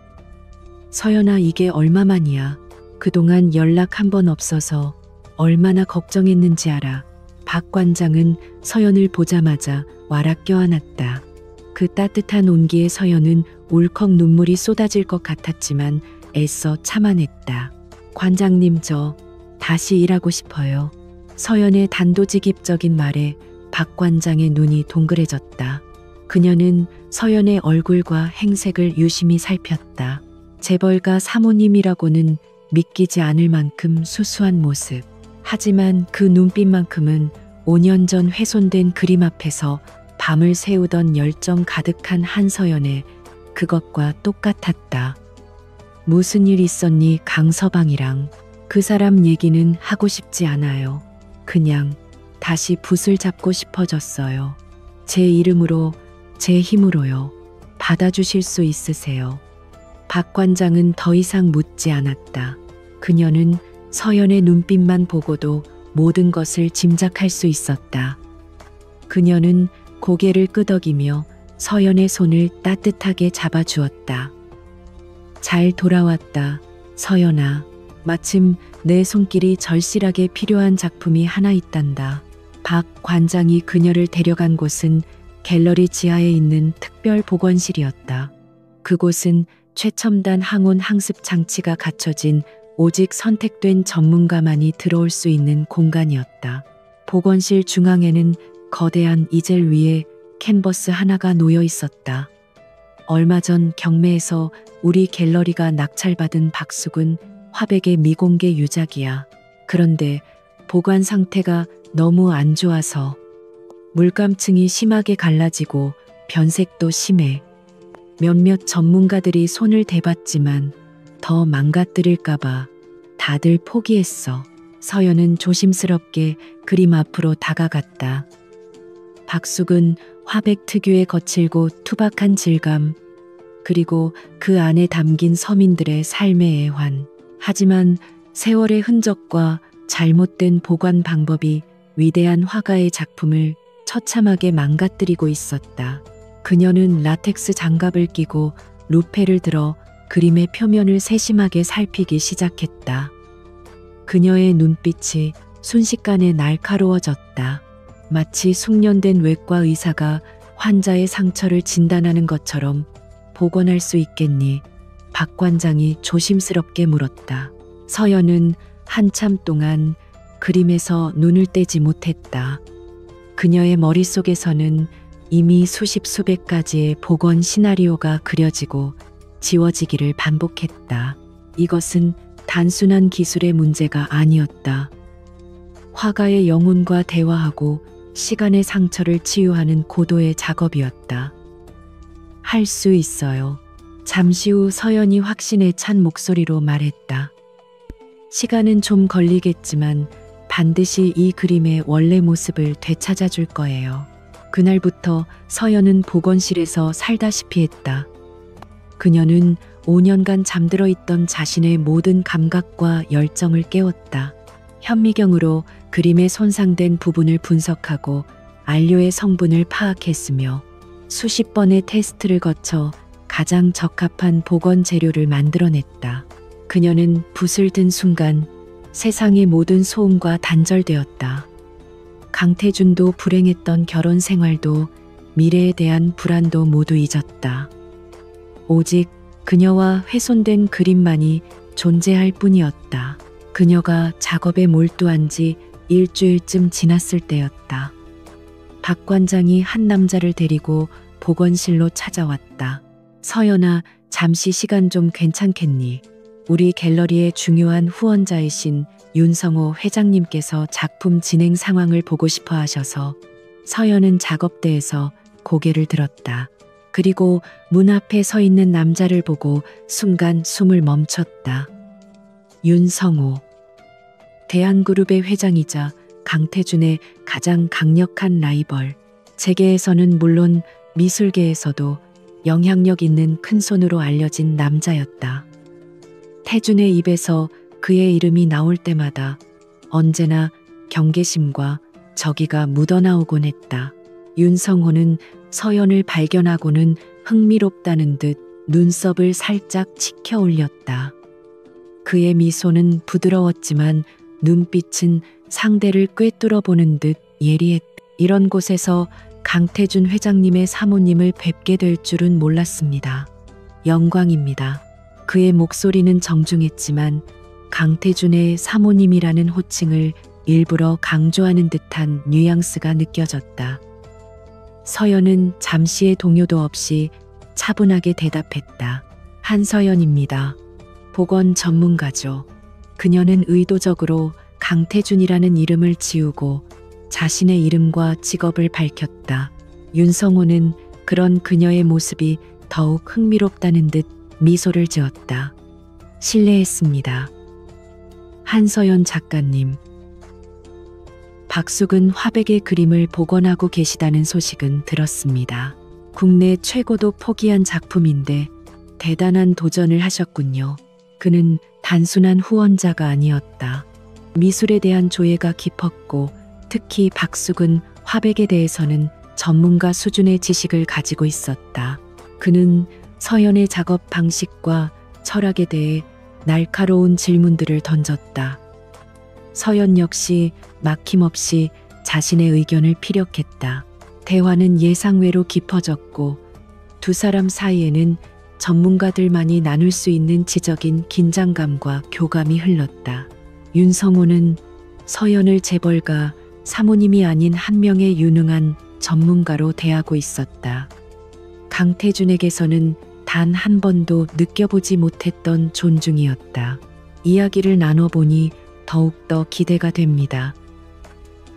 서연아, 이게 얼마만이야? 그동안 연락 한 번 없어서 얼마나 걱정했는지 알아. 박 관장은 서연을 보자마자 와락 껴안았다. 그 따뜻한 온기에 서연은 울컥 눈물이 쏟아질 것 같았지만 애써 참아냈다. 관장님, 저 다시 일하고 싶어요. 서연의 단도직입적인 말에 박 관장의 눈이 동그래졌다. 그녀는 서연의 얼굴과 행색을 유심히 살폈다. 재벌가 사모님이라고는 믿기지 않을 만큼 수수한 모습. 하지만 그 눈빛만큼은 5년 전 훼손된 그림 앞에서 밤을 새우던 열정 가득한 한서연의 그것과 똑같았다. 무슨 일 있었니, 강서방이랑? 그 사람 얘기는 하고 싶지 않아요. 그냥 다시 붓을 잡고 싶어졌어요. 제 이름으로, 제 힘으로요. 받아주실 수 있으세요? 박 관장은 더 이상 묻지 않았다. 그녀는 서연의 눈빛만 보고도 모든 것을 짐작할 수 있었다. 그녀는 고개를 끄덕이며 서연의 손을 따뜻하게 잡아주었다. 잘 돌아왔다, 서연아. 마침 내 손길이 절실하게 필요한 작품이 하나 있단다. 박 관장이 그녀를 데려간 곳은 갤러리 지하에 있는 특별 보건실이었다. 그곳은 최첨단 항온 항습 장치가 갖춰진 오직 선택된 전문가만이 들어올 수 있는 공간이었다. 보건실 중앙에는 거대한 이젤 위에 캔버스 하나가 놓여 있었다. 얼마 전 경매에서 우리 갤러리가 낙찰받은 박숙은 화백의 미공개 유작이야. 그런데 보관 상태가 너무 안 좋아서 물감층이 심하게 갈라지고 변색도 심해. 몇몇 전문가들이 손을 대봤지만 더 망가뜨릴까봐 다들 포기했어. 서연은 조심스럽게 그림 앞으로 다가갔다. 박숙은 화백 특유의 거칠고 투박한 질감, 그리고 그 안에 담긴 서민들의 삶의 애환. 하지만 세월의 흔적과 잘못된 보관 방법이 위대한 화가의 작품을 처참하게 망가뜨리고 있었다. 그녀는 라텍스 장갑을 끼고 루페를 들어 그림의 표면을 세심하게 살피기 시작했다. 그녀의 눈빛이 순식간에 날카로워졌다. 마치 숙련된 외과 의사가 환자의 상처를 진단하는 것처럼 복원할 수 있겠니? 박 관장이 조심스럽게 물었다. 서연은 한참 동안 그림에서 눈을 떼지 못했다. 그녀의 머릿속에서는 이미 수십 수백 가지의 복원 시나리오가 그려지고 지워지기를 반복했다. 이것은 단순한 기술의 문제가 아니었다. 화가의 영혼과 대화하고 시간의 상처를 치유하는 고도의 작업이었다. 할 수 있어요. 잠시 후 서연이 확신에 찬 목소리로 말했다. 시간은 좀 걸리겠지만 반드시 이 그림의 원래 모습을 되찾아 줄 거예요. 그날부터 서연은 보건실에서 살다시피 했다. 그녀는 5년간 잠들어 있던 자신의 모든 감각과 열정을 깨웠다. 현미경으로 그림의 손상된 부분을 분석하고 안료의 성분을 파악했으며 수십 번의 테스트를 거쳐 가장 적합한 복원 재료를 만들어냈다. 그녀는 붓을 든 순간 세상의 모든 소음과 단절되었다. 강태준도 불행했던 결혼 생활도 미래에 대한 불안도 모두 잊었다. 오직 그녀와 훼손된 그림만이 존재할 뿐이었다. 그녀가 작업에 몰두한 지 일주일쯤 지났을 때였다. 박 관장이 한 남자를 데리고 복원실로 찾아왔다. 서연아, 잠시 시간 좀 괜찮겠니? 우리 갤러리의 중요한 후원자이신 윤성호 회장님께서 작품 진행 상황을 보고 싶어 하셔서. 서연은 작업대에서 고개를 들었다. 그리고 문 앞에 서 있는 남자를 보고 순간 숨을 멈췄다. 윤성호. 대한그룹의 회장이자 강태준의 가장 강력한 라이벌. 재계에서는 물론 미술계에서도 영향력 있는 큰손으로 알려진 남자였다. 태준의 입에서 그의 이름이 나올 때마다 언제나 경계심과 적의가 묻어나오곤 했다. 윤성호는 서연을 발견하고는 흥미롭다는 듯 눈썹을 살짝 치켜 올렸다. 그의 미소는 부드러웠지만 눈빛은 상대를 꿰뚫어 보는 듯 예리했다. 이런 곳에서 강태준 회장님의 사모님을 뵙게 될 줄은 몰랐습니다. 영광입니다. 그의 목소리는 정중했지만 강태준의 사모님이라는 호칭을 일부러 강조하는 듯한 뉘앙스가 느껴졌다. 서연은 잠시의 동요도 없이 차분하게 대답했다. 한서연입니다. 복원 전문가죠. 그녀는 의도적으로 강태준이라는 이름을 지우고 자신의 이름과 직업을 밝혔다. 윤성호는 그런 그녀의 모습이 더욱 흥미롭다는 듯 미소를 지었다. 실례했습니다. 한서연 작가님. 박숙은 화백의 그림을 복원하고 계시다는 소식은 들었습니다. 국내 최고도 포기한 작품인데 대단한 도전을 하셨군요. 그는 단순한 후원자가 아니었다. 미술에 대한 조예가 깊었고 특히 박숙은 화백에 대해서는 전문가 수준의 지식을 가지고 있었다. 그는 서연의 작업 방식과 철학에 대해 날카로운 질문들을 던졌다. 서연 역시 막힘없이 자신의 의견을 피력했다. 대화는 예상외로 깊어졌고 두 사람 사이에는 전문가들만이 나눌 수 있는 지적인 긴장감과 교감이 흘렀다. 윤성호는 서연을 재벌가 사모님이 아닌 한 명의 유능한 전문가로 대하고 있었다. 강태준에게서는 단 한 번도 느껴보지 못했던 존중이었다. 이야기를 나눠보니 더욱더 기대가 됩니다.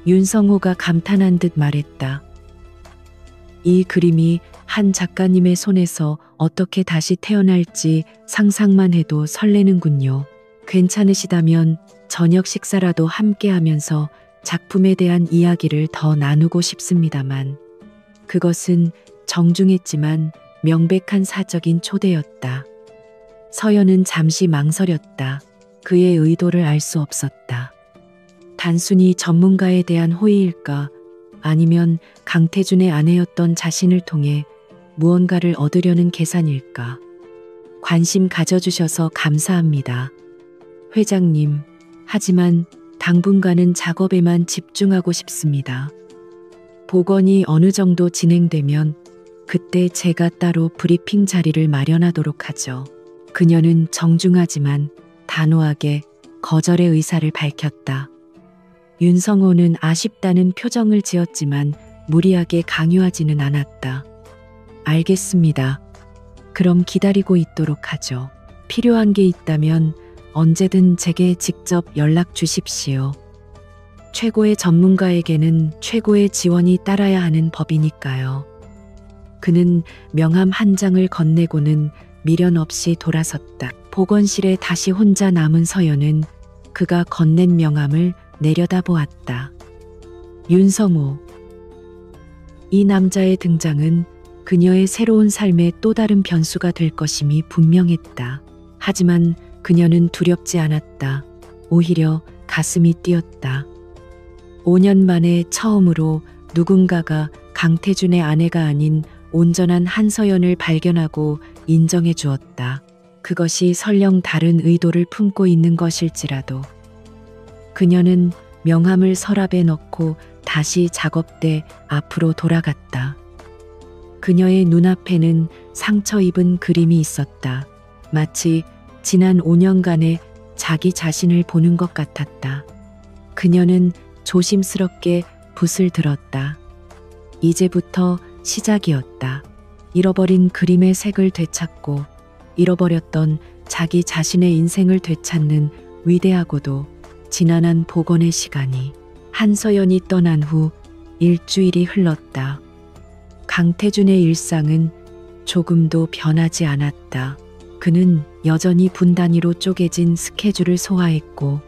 윤성호가 감탄한 듯 말했다. 이 그림이 한 작가님의 손에서 어떻게 다시 태어날지 상상만 해도 설레는군요. 괜찮으시다면 저녁 식사라도 함께 하면서 작품에 대한 이야기를 더 나누고 싶습니다만. 그것은 정중했지만 명백한 사적인 초대였다. 서연은 잠시 망설였다. 그의 의도를 알 수 없었다. 단순히 전문가에 대한 호의일까? 아니면 강태준의 아내였던 자신을 통해 무언가를 얻으려는 계산일까? 관심 가져주셔서 감사합니다. 회장님, 하지만 당분간은 작업에만 집중하고 싶습니다. 복원이 어느 정도 진행되면 그때 제가 따로 브리핑 자리를 마련하도록 하죠. 그녀는 정중하지만 단호하게 거절의 의사를 밝혔다. 윤성호는 아쉽다는 표정을 지었지만 무리하게 강요하지는 않았다. 알겠습니다. 그럼 기다리고 있도록 하죠. 필요한 게 있다면 언제든 제게 직접 연락 주십시오. 최고의 전문가에게는 최고의 지원이 따라야 하는 법이니까요. 그는 명함 한 장을 건네고는 미련 없이 돌아섰다. 복원실에 다시 혼자 남은 서연은 그가 건넨 명함을 내려다보았다. 윤성호. 이 남자의 등장은 그녀의 새로운 삶의 또 다른 변수가 될 것임이 분명했다. 하지만 그녀는 두렵지 않았다. 오히려 가슴이 뛰었다. 5년 만에 처음으로 누군가가 강태준의 아내가 아닌 온전한 한서연을 발견하고 인정해 주었다. 그것이 설령 다른 의도를 품고 있는 것일지라도. 그녀는 명함을 서랍에 넣고 다시 작업대 앞으로 돌아갔다. 그녀의 눈앞에는 상처 입은 그림이 있었다. 마치 지난 5년간의 자기 자신을 보는 것 같았다. 그녀는 조심스럽게 붓을 들었다. 이제부터 시작이었다. 잃어버린 그림의 색을 되찾고 잃어버렸던 자기 자신의 인생을 되찾는 위대하고도 지난한 복원의 시간이. 한서연이 떠난 후 일주일이 흘렀다. 강태준의 일상은 조금도 변하지 않았다. 그는 여전히 분 단위로 쪼개진 스케줄을 소화했고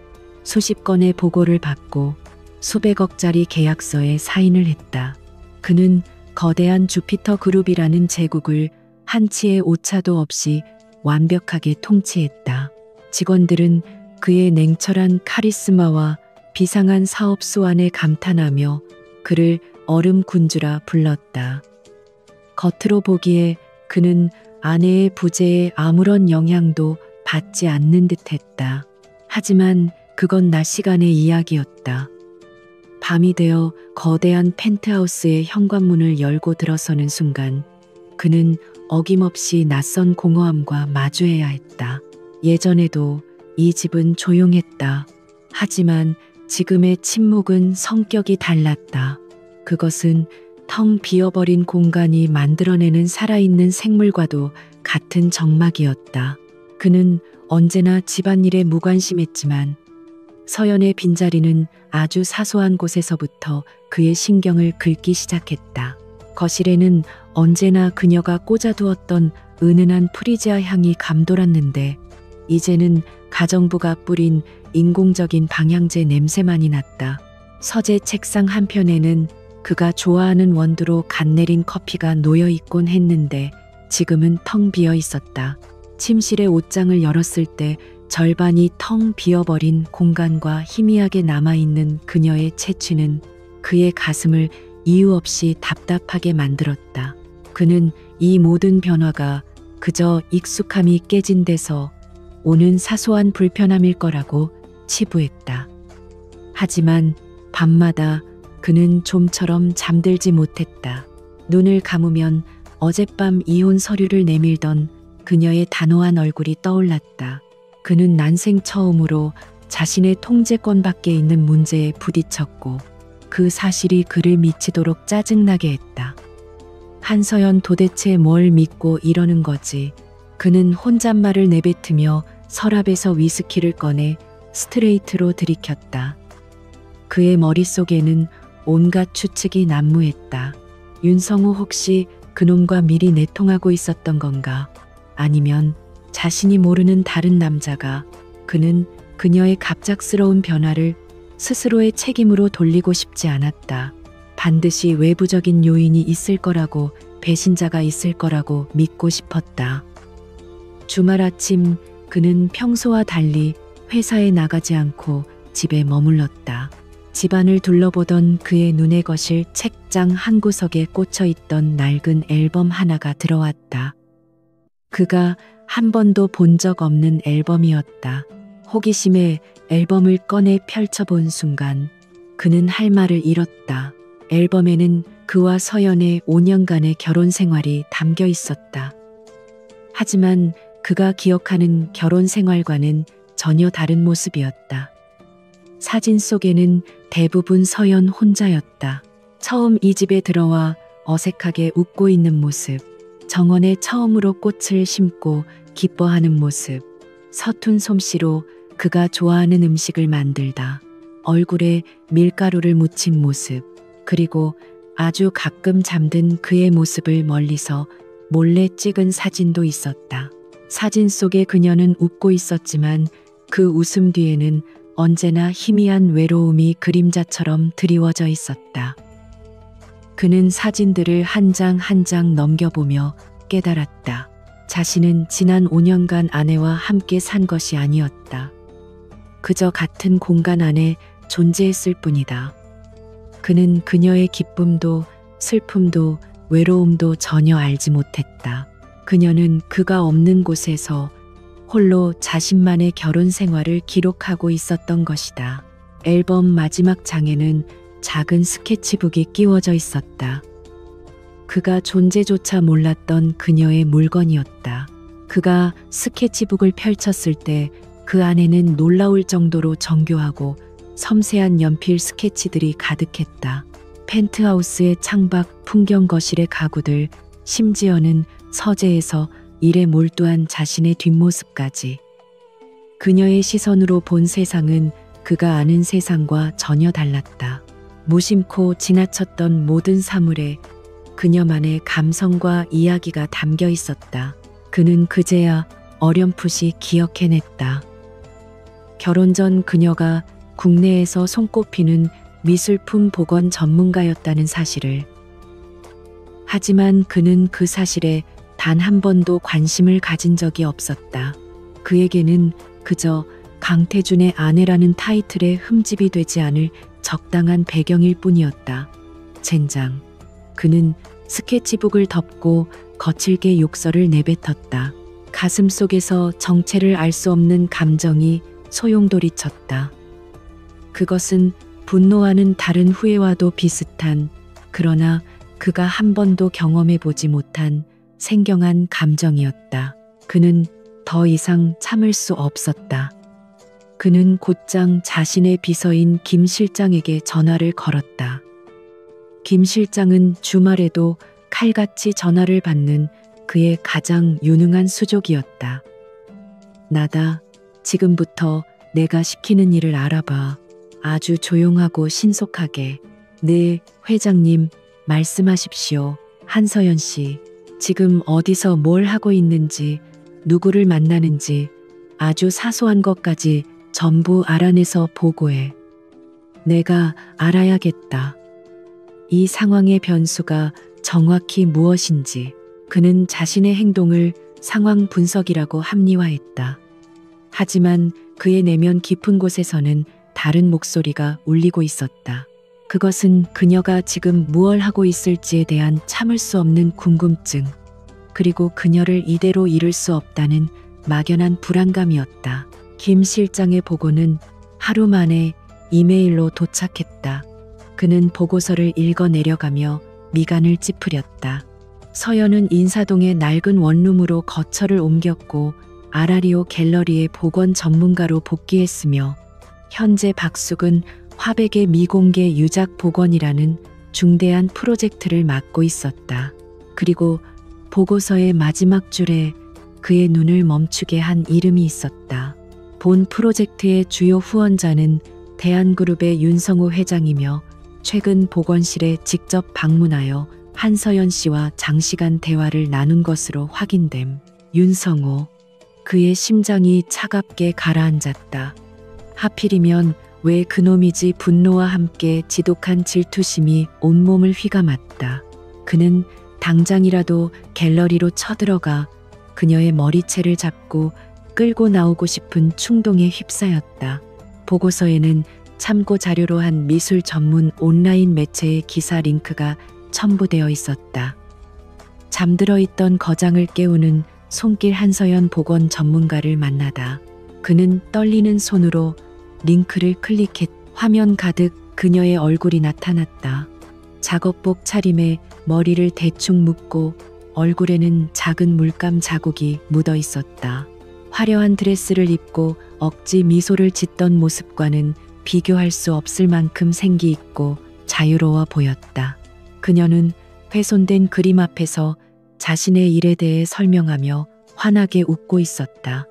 수십 건의 보고를 받고 수백억짜리 계약서에 사인을 했다. 그는 거대한 주피터 그룹이라는 제국을 한치의 오차도 없이 완벽하게 통치했다. 직원들은 그의 냉철한 카리스마와 비상한 사업 수완에 감탄하며 그를 얼음 군주라 불렀다. 겉으로 보기에 그는 아내의 부재에 아무런 영향도 받지 않는 듯했다. 하지만 그건 낮 시간의 이야기였다. 밤이 되어 거대한 펜트하우스의 현관문을 열고 들어서는 순간 그는 어김없이 낯선 공허함과 마주해야 했다. 예전에도 이 집은 조용했다. 하지만 지금의 침묵은 성격이 달랐다. 그것은 텅 비어버린 공간이 만들어내는 살아있는 생물과도 같은 적막이었다. 그는 언제나 집안일에 무관심했지만 서연의 빈자리는 아주 사소한 곳에서부터 그의 신경을 긁기 시작했다. 거실에는 언제나 그녀가 꽂아두었던 은은한 프리지아 향이 감돌았는데 이제는 가정부가 뿌린 인공적인 방향제 냄새만이 났다. 서재 책상 한편에는 그가 좋아하는 원두로 갓 내린 커피가 놓여 있곤 했는데 지금은 텅 비어 있었다. 침실의 옷장을 열었을 때 절반이 텅 비어버린 공간과 희미하게 남아있는 그녀의 채취는 그의 가슴을 이유 없이 답답하게 만들었다. 그는 이 모든 변화가 그저 익숙함이 깨진 데서 오는 사소한 불편함일 거라고 치부했다. 하지만 밤마다 그는 좀처럼 잠들지 못했다. 눈을 감으면 어젯밤 이혼 서류를 내밀던 그녀의 단호한 얼굴이 떠올랐다. 그는 난생 처음으로 자신의 통제권 밖에 있는 문제에 부딪혔고 그 사실이 그를 미치도록 짜증나게 했다. 한서연 도대체 뭘 믿고 이러는 거지? 그는 혼잣말을 내뱉으며 서랍에서 위스키를 꺼내 스트레이트로 들이켰다. 그의 머릿속에는 온갖 추측이 난무했다. 윤성우 혹시 그놈과 미리 내통하고 있었던 건가? 아니면 자신이 모르는 다른 남자가. 그는 그녀의 갑작스러운 변화를 스스로의 책임으로 돌리고 싶지 않았다. 반드시 외부적인 요인이 있을 거라고, 배신자가 있을 거라고 믿고 싶었다. 주말 아침 그는 평소와 달리 회사에 나가지 않고 집에 머물렀다. 집안을 둘러보던 그의 눈에 거실 책장 한 구석에 꽂혀 있던 낡은 앨범 하나가 들어왔다. 그가 한 번도 본 적 없는 앨범이었다. 호기심에 앨범을 꺼내 펼쳐본 순간 그는 할 말을 잃었다. 앨범에는 그와 서연의 5년간의 결혼 생활이 담겨 있었다. 하지만 그가 기억하는 결혼 생활과는 전혀 다른 모습이었다. 사진 속에는 대부분 서연 혼자였다. 처음 이 집에 들어와 어색하게 웃고 있는 모습, 정원에 처음으로 꽃을 심고 기뻐하는 모습, 서툰 솜씨로 그가 좋아하는 음식을 만들다 얼굴에 밀가루를 묻힌 모습, 그리고 아주 가끔 잠든 그의 모습을 멀리서 몰래 찍은 사진도 있었다. 사진 속의 그녀는 웃고 있었지만 그 웃음 뒤에는 언제나 희미한 외로움이 그림자처럼 드리워져 있었다. 그는 사진들을 한 장 한 장 넘겨보며 깨달았다. 자신은 지난 5년간 아내와 함께 산 것이 아니었다. 그저 같은 공간 안에 존재했을 뿐이다. 그는 그녀의 기쁨도 슬픔도 외로움도 전혀 알지 못했다. 그녀는 그가 없는 곳에서 홀로 자신만의 결혼 생활을 기록하고 있었던 것이다. 앨범 마지막 장에는 작은 스케치북이 끼워져 있었다. 그가 존재조차 몰랐던 그녀의 물건이었다. 그가 스케치북을 펼쳤을 때 그 안에는 놀라울 정도로 정교하고 섬세한 연필 스케치들이 가득했다. 펜트하우스의 창밖, 풍경 거실의 가구들, 심지어는 서재에서 일에 몰두한 자신의 뒷모습까지. 그녀의 시선으로 본 세상은 그가 아는 세상과 전혀 달랐다. 무심코 지나쳤던 모든 사물에 그녀만의 감성과 이야기가 담겨 있었다. 그는 그제야 어렴풋이 기억해냈다. 결혼 전 그녀가 국내에서 손꼽히는 미술품 복원 전문가였다는 사실을. 하지만 그는 그 사실에 단 한 번도 관심을 가진 적이 없었다. 그에게는 그저 강태준의 아내라는 타이틀에 흠집이 되지 않을 적당한 배경일 뿐이었다. 젠장. 그는 스케치북을 덮고 거칠게 욕설을 내뱉었다. 가슴 속에서 정체를 알 수 없는 감정이 소용돌이쳤다. 그것은 분노와는 다른 후회와도 비슷한, 그러나 그가 한 번도 경험해 보지 못한 생경한 감정이었다. 그는 더 이상 참을 수 없었다. 그는 곧장 자신의 비서인 김 실장에게 전화를 걸었다. 김 실장은 주말에도 칼같이 전화를 받는 그의 가장 유능한 수족이었다. 나다. 지금부터 내가 시키는 일을 알아봐. 아주 조용하고 신속하게. 네, 회장님, 말씀하십시오. 한서연 씨, 지금 어디서 뭘 하고 있는지, 누구를 만나는지, 아주 사소한 것까지 전부 알아내서 보고해. 내가 알아야겠다. 이 상황의 변수가 정확히 무엇인지. 그는 자신의 행동을 상황 분석이라고 합리화했다. 하지만 그의 내면 깊은 곳에서는 다른 목소리가 울리고 있었다. 그것은 그녀가 지금 무얼 하고 있을지에 대한 참을 수 없는 궁금증, 그리고 그녀를 이대로 잃을 수 없다는 막연한 불안감이었다. 김 실장의 보고는 하루 만에 이메일로 도착했다. 그는 보고서를 읽어 내려가며 미간을 찌푸렸다. 서연은 인사동의 낡은 원룸으로 거처를 옮겼고 아라리오 갤러리의 복원 전문가로 복귀했으며, 현재 박숙은 화백의 미공개 유작 복원이라는 중대한 프로젝트를 맡고 있었다. 그리고 보고서의 마지막 줄에 그의 눈을 멈추게 한 이름이 있었다. 본 프로젝트의 주요 후원자는 대한그룹의 윤성호 회장이며, 최근 복원실에 직접 방문하여 한서연 씨와 장시간 대화를 나눈 것으로 확인됨. 윤성호. 그의 심장이 차갑게 가라앉았다. 하필이면 왜 그놈이지. 분노와 함께 지독한 질투심이 온몸을 휘감았다. 그는 당장이라도 갤러리로 쳐들어가 그녀의 머리채를 잡고 끌고 나오고 싶은 충동에 휩싸였다. 보고서에는 참고 자료로 한 미술 전문 온라인 매체의 기사 링크가 첨부되어 있었다. 잠들어 있던 거장을 깨우는 손길 한서연 복원 전문가를 만나다. 그는 떨리는 손으로 링크를 클릭했. 화면 가득 그녀의 얼굴이 나타났다. 작업복 차림에 머리를 대충 묶고 얼굴에는 작은 물감 자국이 묻어 있었다. 화려한 드레스를 입고 억지 미소를 짓던 모습과는 비교할 수 없을 만큼 생기 있고 자유로워 보였다. 그녀는 훼손된 그림 앞에서 자신의 일에 대해 설명하며 환하게 웃고 있었다.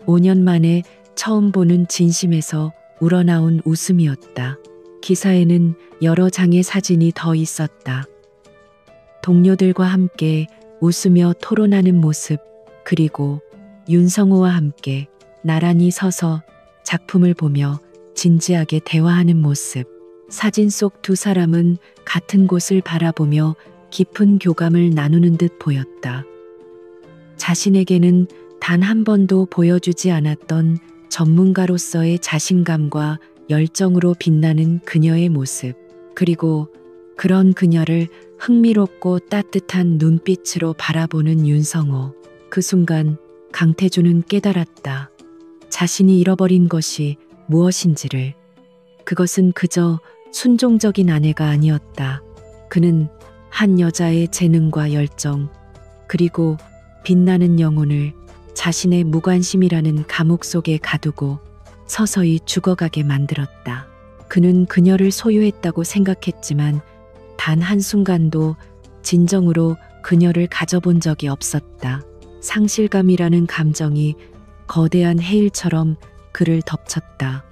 5년 만에 처음 보는 진심에서 우러나온 웃음이었다. 기사에는 여러 장의 사진이 더 있었다. 동료들과 함께 웃으며 토론하는 모습, 그리고 윤성호와 함께 나란히 서서 작품을 보며 진지하게 대화하는 모습. 사진 속 두 사람은 같은 곳을 바라보며 깊은 교감을 나누는 듯 보였다. 자신에게는 단 한 번도 보여주지 않았던 전문가로서의 자신감과 열정으로 빛나는 그녀의 모습, 그리고 그런 그녀를 흥미롭고 따뜻한 눈빛으로 바라보는 윤성호. 그 순간 강태준은 깨달았다. 자신이 잃어버린 것이 무엇인지를. 그것은 그저 순종적인 아내가 아니었다. 그는 한 여자의 재능과 열정, 그리고 빛나는 영혼을 자신의 무관심이라는 감옥 속에 가두고 서서히 죽어가게 만들었다. 그는 그녀를 소유했다고 생각했지만 단 한순간도 진정으로 그녀를 가져본 적이 없었다. 상실감이라는 감정이 거대한 해일처럼 그를 덮쳤다.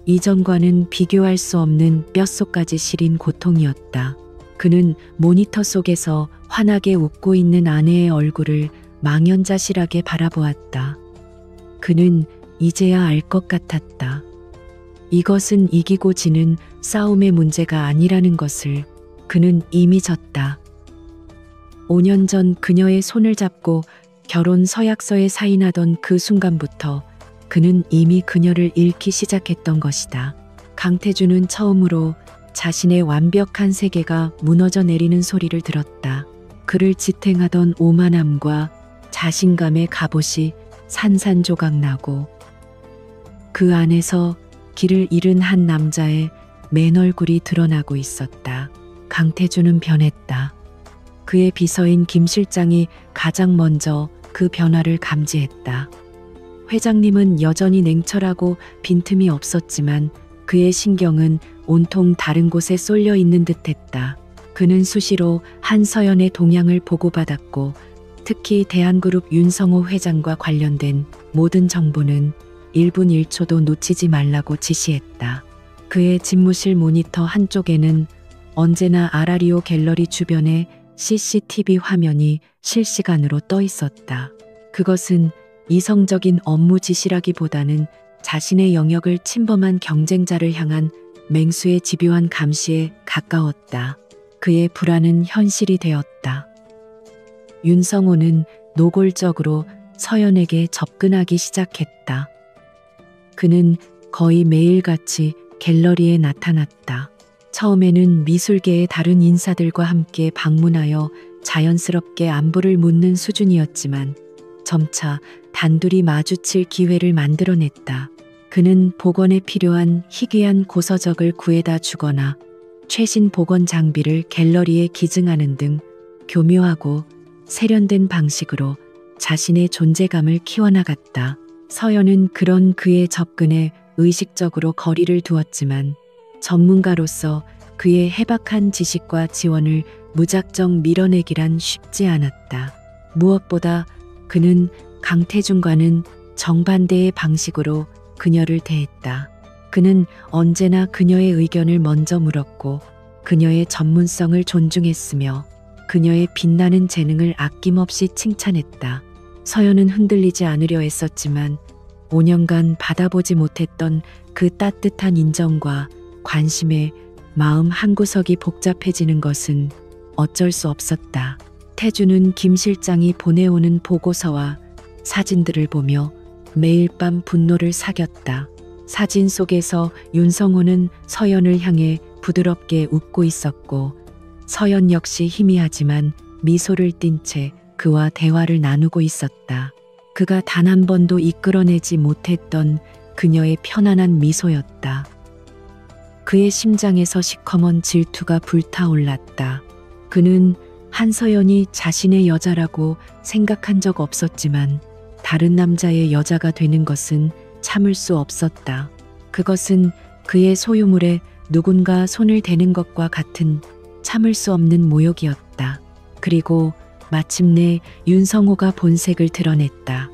이전과는 비교할 수 없는 뼛속까지 시린 고통이었다. 그는 모니터 속에서 환하게 웃고 있는 아내의 얼굴을 망연자실하게 바라보았다. 그는 이제야 알 것 같았다. 이것은 이기고 지는 싸움의 문제가 아니라는 것을. 그는 이미 졌다. 5년 전 그녀의 손을 잡고 결혼 서약서에 사인하던 그 순간부터 그는 이미 그녀를 잃기 시작했던 것이다. 강태준은 처음으로 자신의 완벽한 세계가 무너져 내리는 소리를 들었다. 그를 지탱하던 오만함과 자신감의 갑옷이 산산조각나고 그 안에서 길을 잃은 한 남자의 맨 얼굴이 드러나고 있었다. 강태준은 변했다. 그의 비서인 김 실장이 가장 먼저 그 변화를 감지했다. 회장님은 여전히 냉철하고 빈틈이 없었지만 그의 신경은 온통 다른 곳에 쏠려 있는 듯했다. 그는 수시로 한서연의 동향을 보고받았고 특히 대한그룹 윤성호 회장과 관련된 모든 정보는 1분 1초도 놓치지 말라고 지시했다. 그의 집무실 모니터 한쪽에는 언제나 아라리오 갤러리 주변에 CCTV 화면이 실시간으로 떠 있었다. 그것은 이성적인 업무 지시라기보다는 자신의 영역을 침범한 경쟁자를 향한 맹수의 집요한 감시에 가까웠다. 그의 불안은 현실이 되었다. 윤성호는 노골적으로 서연에게 접근하기 시작했다. 그는 거의 매일같이 갤러리에 나타났다. 처음에는 미술계의 다른 인사들과 함께 방문하여 자연스럽게 안부를 묻는 수준이었지만 점차 단둘이 마주칠 기회를 만들어냈다. 그는 복원에 필요한 희귀한 고서적을 구해다 주거나 최신 복원 장비를 갤러리에 기증하는 등 교묘하고 세련된 방식으로 자신의 존재감을 키워나갔다. 서연은 그런 그의 접근에 의식적으로 거리를 두었지만 전문가로서 그의 해박한 지식과 지원을 무작정 밀어내기란 쉽지 않았다. 무엇보다 그는 강태준과는 정반대의 방식으로 그녀를 대했다. 그는 언제나 그녀의 의견을 먼저 물었고 그녀의 전문성을 존중했으며 그녀의 빛나는 재능을 아낌없이 칭찬했다. 서연은 흔들리지 않으려 했었지만 5년간 받아보지 못했던 그 따뜻한 인정과 관심에 마음 한구석이 복잡해지는 것은 어쩔 수 없었다. 태준은 김 실장이 보내오는 보고서와 사진들을 보며 매일 밤 분노를 사겼다. 사진 속에서 윤성호는 서연을 향해 부드럽게 웃고 있었고 서연 역시 희미하지만 미소를 띤 채 그와 대화를 나누고 있었다. 그가 단 한 번도 이끌어내지 못했던 그녀의 편안한 미소였다. 그의 심장에서 시커먼 질투가 불타올랐다. 그는 한서연이 자신의 여자라고 생각한 적 없었지만 다른 남자의 여자가 되는 것은 참을 수 없었다. 그것은 그의 소유물에 누군가 손을 대는 것과 같은 참을 수 없는 모욕이었다. 그리고 마침내 윤성호가 본색을 드러냈다.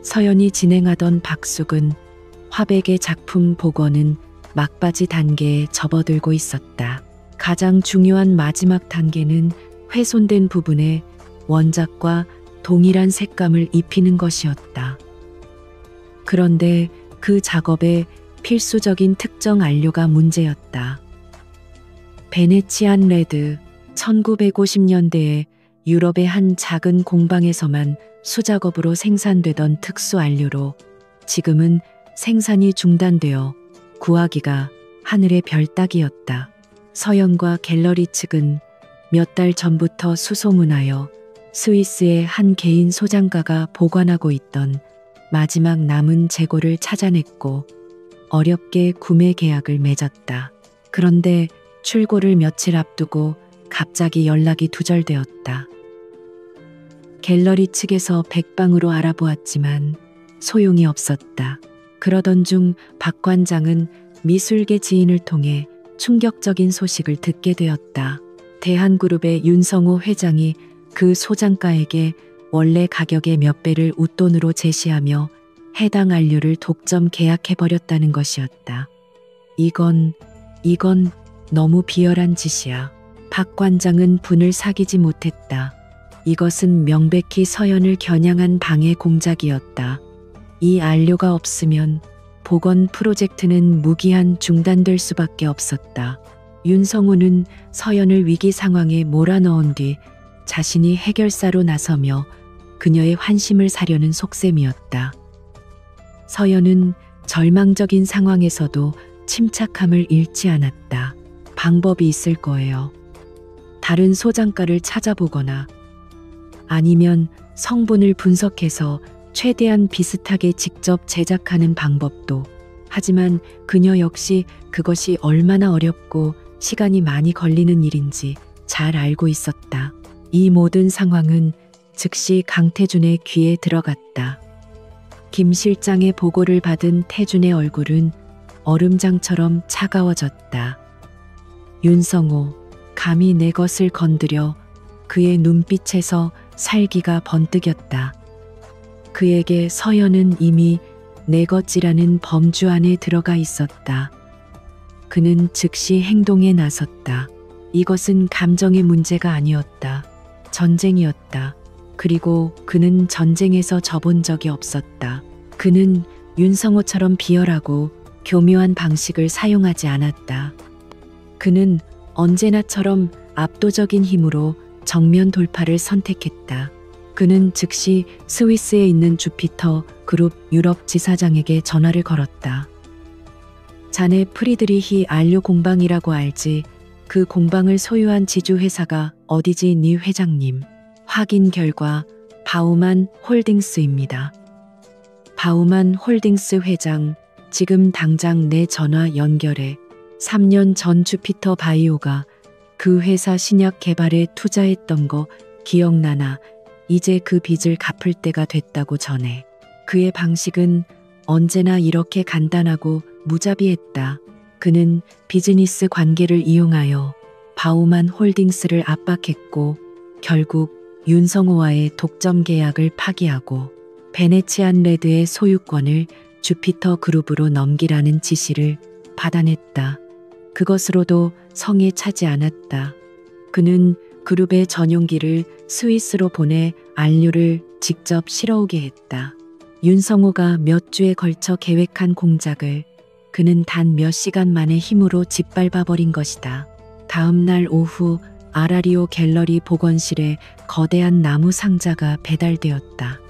서연이 진행하던 박숙은 화백의 작품 복원은 막바지 단계에 접어들고 있었다. 가장 중요한 마지막 단계는 훼손된 부분에 원작과 동일한 색감을 입히는 것이었다. 그런데 그 작업에 필수적인 특정 안료가 문제였다. 베네치안 레드. 1950년대에 유럽의 한 작은 공방에서만 수작업으로 생산되던 특수 안료로 지금은 생산이 중단되어 구하기가 하늘의 별 따기였다. 서연과 갤러리 측은 몇 달 전부터 수소문하여 스위스의 한 개인 소장가가 보관하고 있던 마지막 남은 재고를 찾아냈고 어렵게 구매 계약을 맺었다. 그런데 출고를 며칠 앞두고 갑자기 연락이 두절되었다. 갤러리 측에서 백방으로 알아보았지만 소용이 없었다. 그러던 중 박 관장은 미술계 지인을 통해 충격적인 소식을 듣게 되었다. 대한그룹의 윤성호 회장이 그 소장가에게 원래 가격의 몇 배를 웃돈으로 제시하며 해당 안료를 독점 계약해버렸다는 것이었다. 이건 너무 비열한 짓이야. 박 관장은 분을 사기지 못했다. 이것은 명백히 서연을 겨냥한 방해 공작이었다. 이 안료가 없으면 복원 프로젝트는 무기한 중단될 수밖에 없었다. 윤성호는 서연을 위기 상황에 몰아넣은 뒤 자신이 해결사로 나서며 그녀의 환심을 사려는 속셈이었다. 서연은 절망적인 상황에서도 침착함을 잃지 않았다. 방법이 있을 거예요. 다른 소장가를 찾아보거나 아니면 성분을 분석해서 최대한 비슷하게 직접 제작하는 방법도. 하지만 그녀 역시 그것이 얼마나 어렵고 시간이 많이 걸리는 일인지 잘 알고 있었다. 이 모든 상황은 즉시 강태준의 귀에 들어갔다. 김 실장의 보고를 받은 태준의 얼굴은 얼음장처럼 차가워졌다. 윤성호, 감히 내 것을 건드려. 그의 눈빛에서 살기가 번뜩였다. 그에게 서연은 이미 내 것이라는 범주 안에 들어가 있었다. 그는 즉시 행동에 나섰다. 이것은 감정의 문제가 아니었다. 전쟁이었다. 그리고 그는 전쟁에서 져본 적이 없었다. 그는 윤성호처럼 비열하고 교묘한 방식을 사용하지 않았다. 그는 언제나처럼 압도적인 힘으로 정면 돌파를 선택했다. 그는 즉시 스위스에 있는 주피터 그룹 유럽 지사장에게 전화를 걸었다. 자네 프리드리히 안료 공방이라고 알지? 그 공방을 소유한 지주회사가 어디지 니 회장님? 확인 결과 바우만 홀딩스입니다. 바우만 홀딩스 회장, 지금 당장 내 전화 연결해. 3년 전 주피터 바이오가 그 회사 신약 개발에 투자했던 거 기억나나? 이제 그 빚을 갚을 때가 됐다고 전해. 그의 방식은 언제나 이렇게 간단하고 무자비했다. 그는 비즈니스 관계를 이용하여 바우만 홀딩스를 압박했고 결국 윤성호와의 독점 계약을 파기하고 베네치안 레드의 소유권을 주피터 그룹으로 넘기라는 지시를 받아냈다. 그것으로도 성에 차지 않았다. 그는 그룹의 전용기를 스위스로 보내 안료를 직접 실어오게 했다. 윤성호가 몇 주에 걸쳐 계획한 공작을 그는 단 몇 시간 만에 힘으로 짓밟아버린 것이다. 다음 날 오후 아라리오 갤러리 복원실에 거대한 나무 상자가 배달되었다.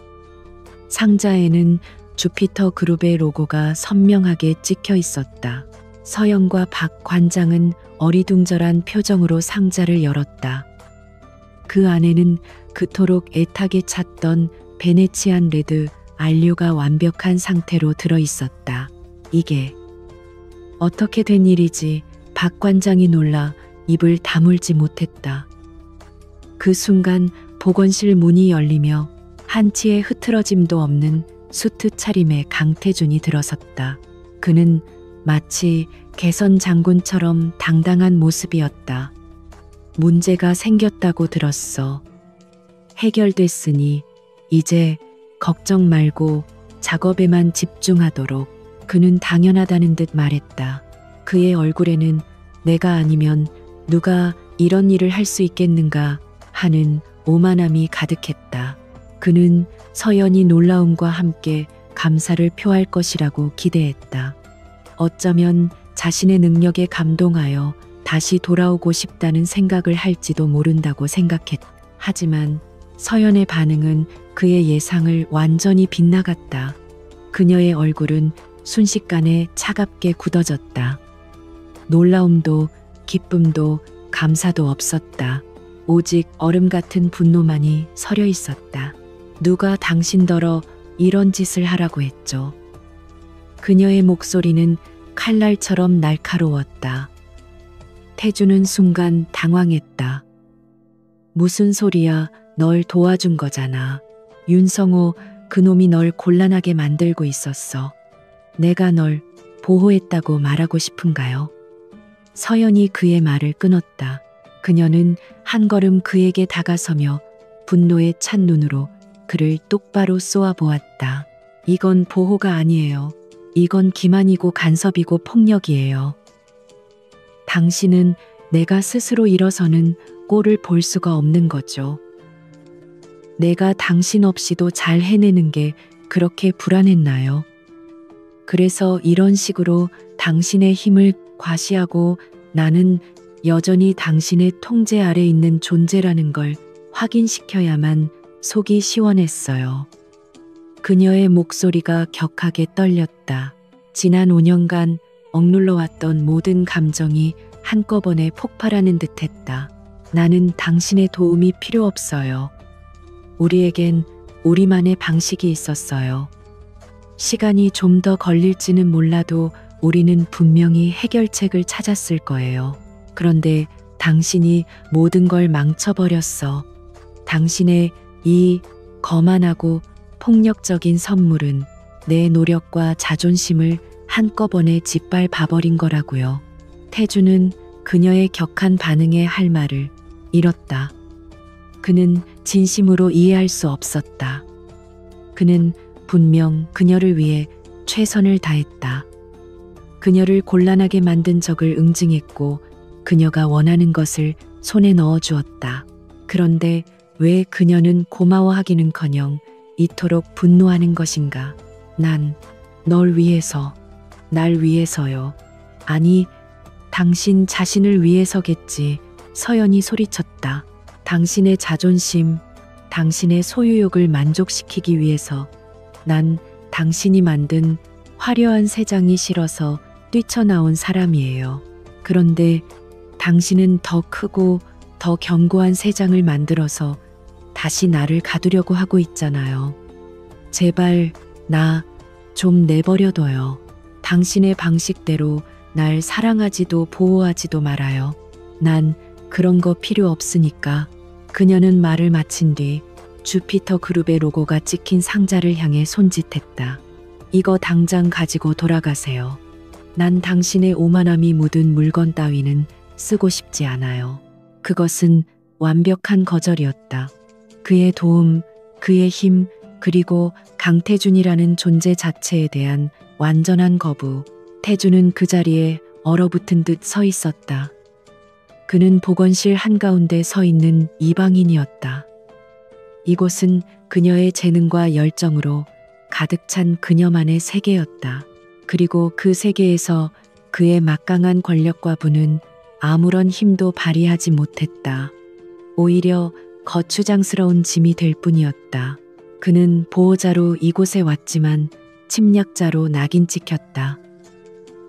상자에는 주피터 그룹의 로고가 선명하게 찍혀 있었다. 서영과 박 관장은 어리둥절한 표정으로 상자를 열었다. 그 안에는 그토록 애타게 찾던 베네치안 레드 안료가 완벽한 상태로 들어 있었다. 이게 어떻게 된 일이지? 박 관장이 놀라 입을 다물지 못했다. 그 순간 복원실 문이 열리며 한치의 흐트러짐도 없는 수트 차림의 강태준이 들어섰다. 그는 마치 개선 장군처럼 당당한 모습이었다. 문제가 생겼다고 들었어. 해결됐으니 이제 걱정 말고 작업에만 집중하도록. 그는 당연하다는 듯 말했다. 그의 얼굴에는 내가 아니면 누가 이런 일을 할 수 있겠는가 하는 오만함이 가득했다. 그는 서연이 놀라움과 함께 감사를 표할 것이라고 기대했다. 어쩌면 자신의 능력에 감동하여 다시 돌아오고 싶다는 생각을 할지도 모른다고 생각했다. 하지만 서연의 반응은 그의 예상을 완전히 빗나갔다. 그녀의 얼굴은 순식간에 차갑게 굳어졌다. 놀라움도 기쁨도 감사도 없었다. 오직 얼음 같은 분노만이 서려 있었다. 누가 당신더러 이런 짓을 하라고 했죠. 그녀의 목소리는 칼날처럼 날카로웠다. 태주는 순간 당황했다. 무슨 소리야? 널 도와준 거잖아. 윤성호, 그놈이 널 곤란하게 만들고 있었어. 내가 널 보호했다고 말하고 싶은가요? 서연이 그의 말을 끊었다. 그녀는 한 걸음 그에게 다가서며 분노에 찬 눈으로 그를 똑바로 쏘아보았다. 이건 보호가 아니에요. 이건 기만이고 간섭이고 폭력이에요. 당신은 내가 스스로 일어서는 꼴을 볼 수가 없는 거죠. 내가 당신 없이도 잘 해내는 게 그렇게 불안했나요? 그래서 이런 식으로 당신의 힘을 과시하고 나는 여전히 당신의 통제 아래 있는 존재라는 걸 확인시켜야만 속이 시원했어요. 그녀의 목소리가 격하게 떨렸다. 지난 5년간 억눌러왔던 모든 감정이 한꺼번에 폭발하는 듯했다. 나는 당신의 도움이 필요 없어요. 우리에겐 우리만의 방식이 있었어요. 시간이 좀 더 걸릴지는 몰라도 우리는 분명히 해결책을 찾았을 거예요. 그런데 당신이 모든 걸 망쳐버렸어. 당신의 이 거만하고 폭력적인 선물은 내 노력과 자존심을 한꺼번에 짓밟아버린 거라고요. 태주는 그녀의 격한 반응에 할 말을 잃었다. 그는 진심으로 이해할 수 없었다. 그는 분명 그녀를 위해 최선을 다했다. 그녀를 곤란하게 만든 적을 응징했고 그녀가 원하는 것을 손에 넣어주었다. 그런데 왜 그녀는 고마워하기는커녕 이토록 분노하는 것인가? 난 널 위해서, 날 위해서요. 아니, 당신 자신을 위해서겠지. 서연이 소리쳤다. 당신의 자존심, 당신의 소유욕을 만족시키기 위해서. 난 당신이 만든 화려한 새장이 싫어서 뛰쳐나온 사람이에요. 그런데 당신은 더 크고 더 견고한 새장을 만들어서 다시 나를 가두려고 하고 있잖아요. 제발 나 좀 내버려둬요. 당신의 방식대로 날 사랑하지도 보호하지도 말아요. 난 그런 거 필요 없으니까. 그녀는 말을 마친 뒤 주피터 그룹의 로고가 찍힌 상자를 향해 손짓했다. 이거 당장 가지고 돌아가세요. 난 당신의 오만함이 묻은 물건 따위는 쓰고 싶지 않아요. 그것은 완벽한 거절이었다. 그의 도움, 그의 힘, 그리고 강태준이라는 존재 자체에 대한 완전한 거부. 태준은 그 자리에 얼어붙은 듯 서 있었다. 그는 보건실 한가운데 서 있는 이방인이었다. 이곳은 그녀의 재능과 열정으로 가득 찬 그녀만의 세계였다. 그리고 그 세계에서 그의 막강한 권력과 부는 아무런 힘도 발휘하지 못했다. 오히려 거추장스러운 짐이 될 뿐이었다. 그는 보호자로 이곳에 왔지만 침략자로 낙인 찍혔다.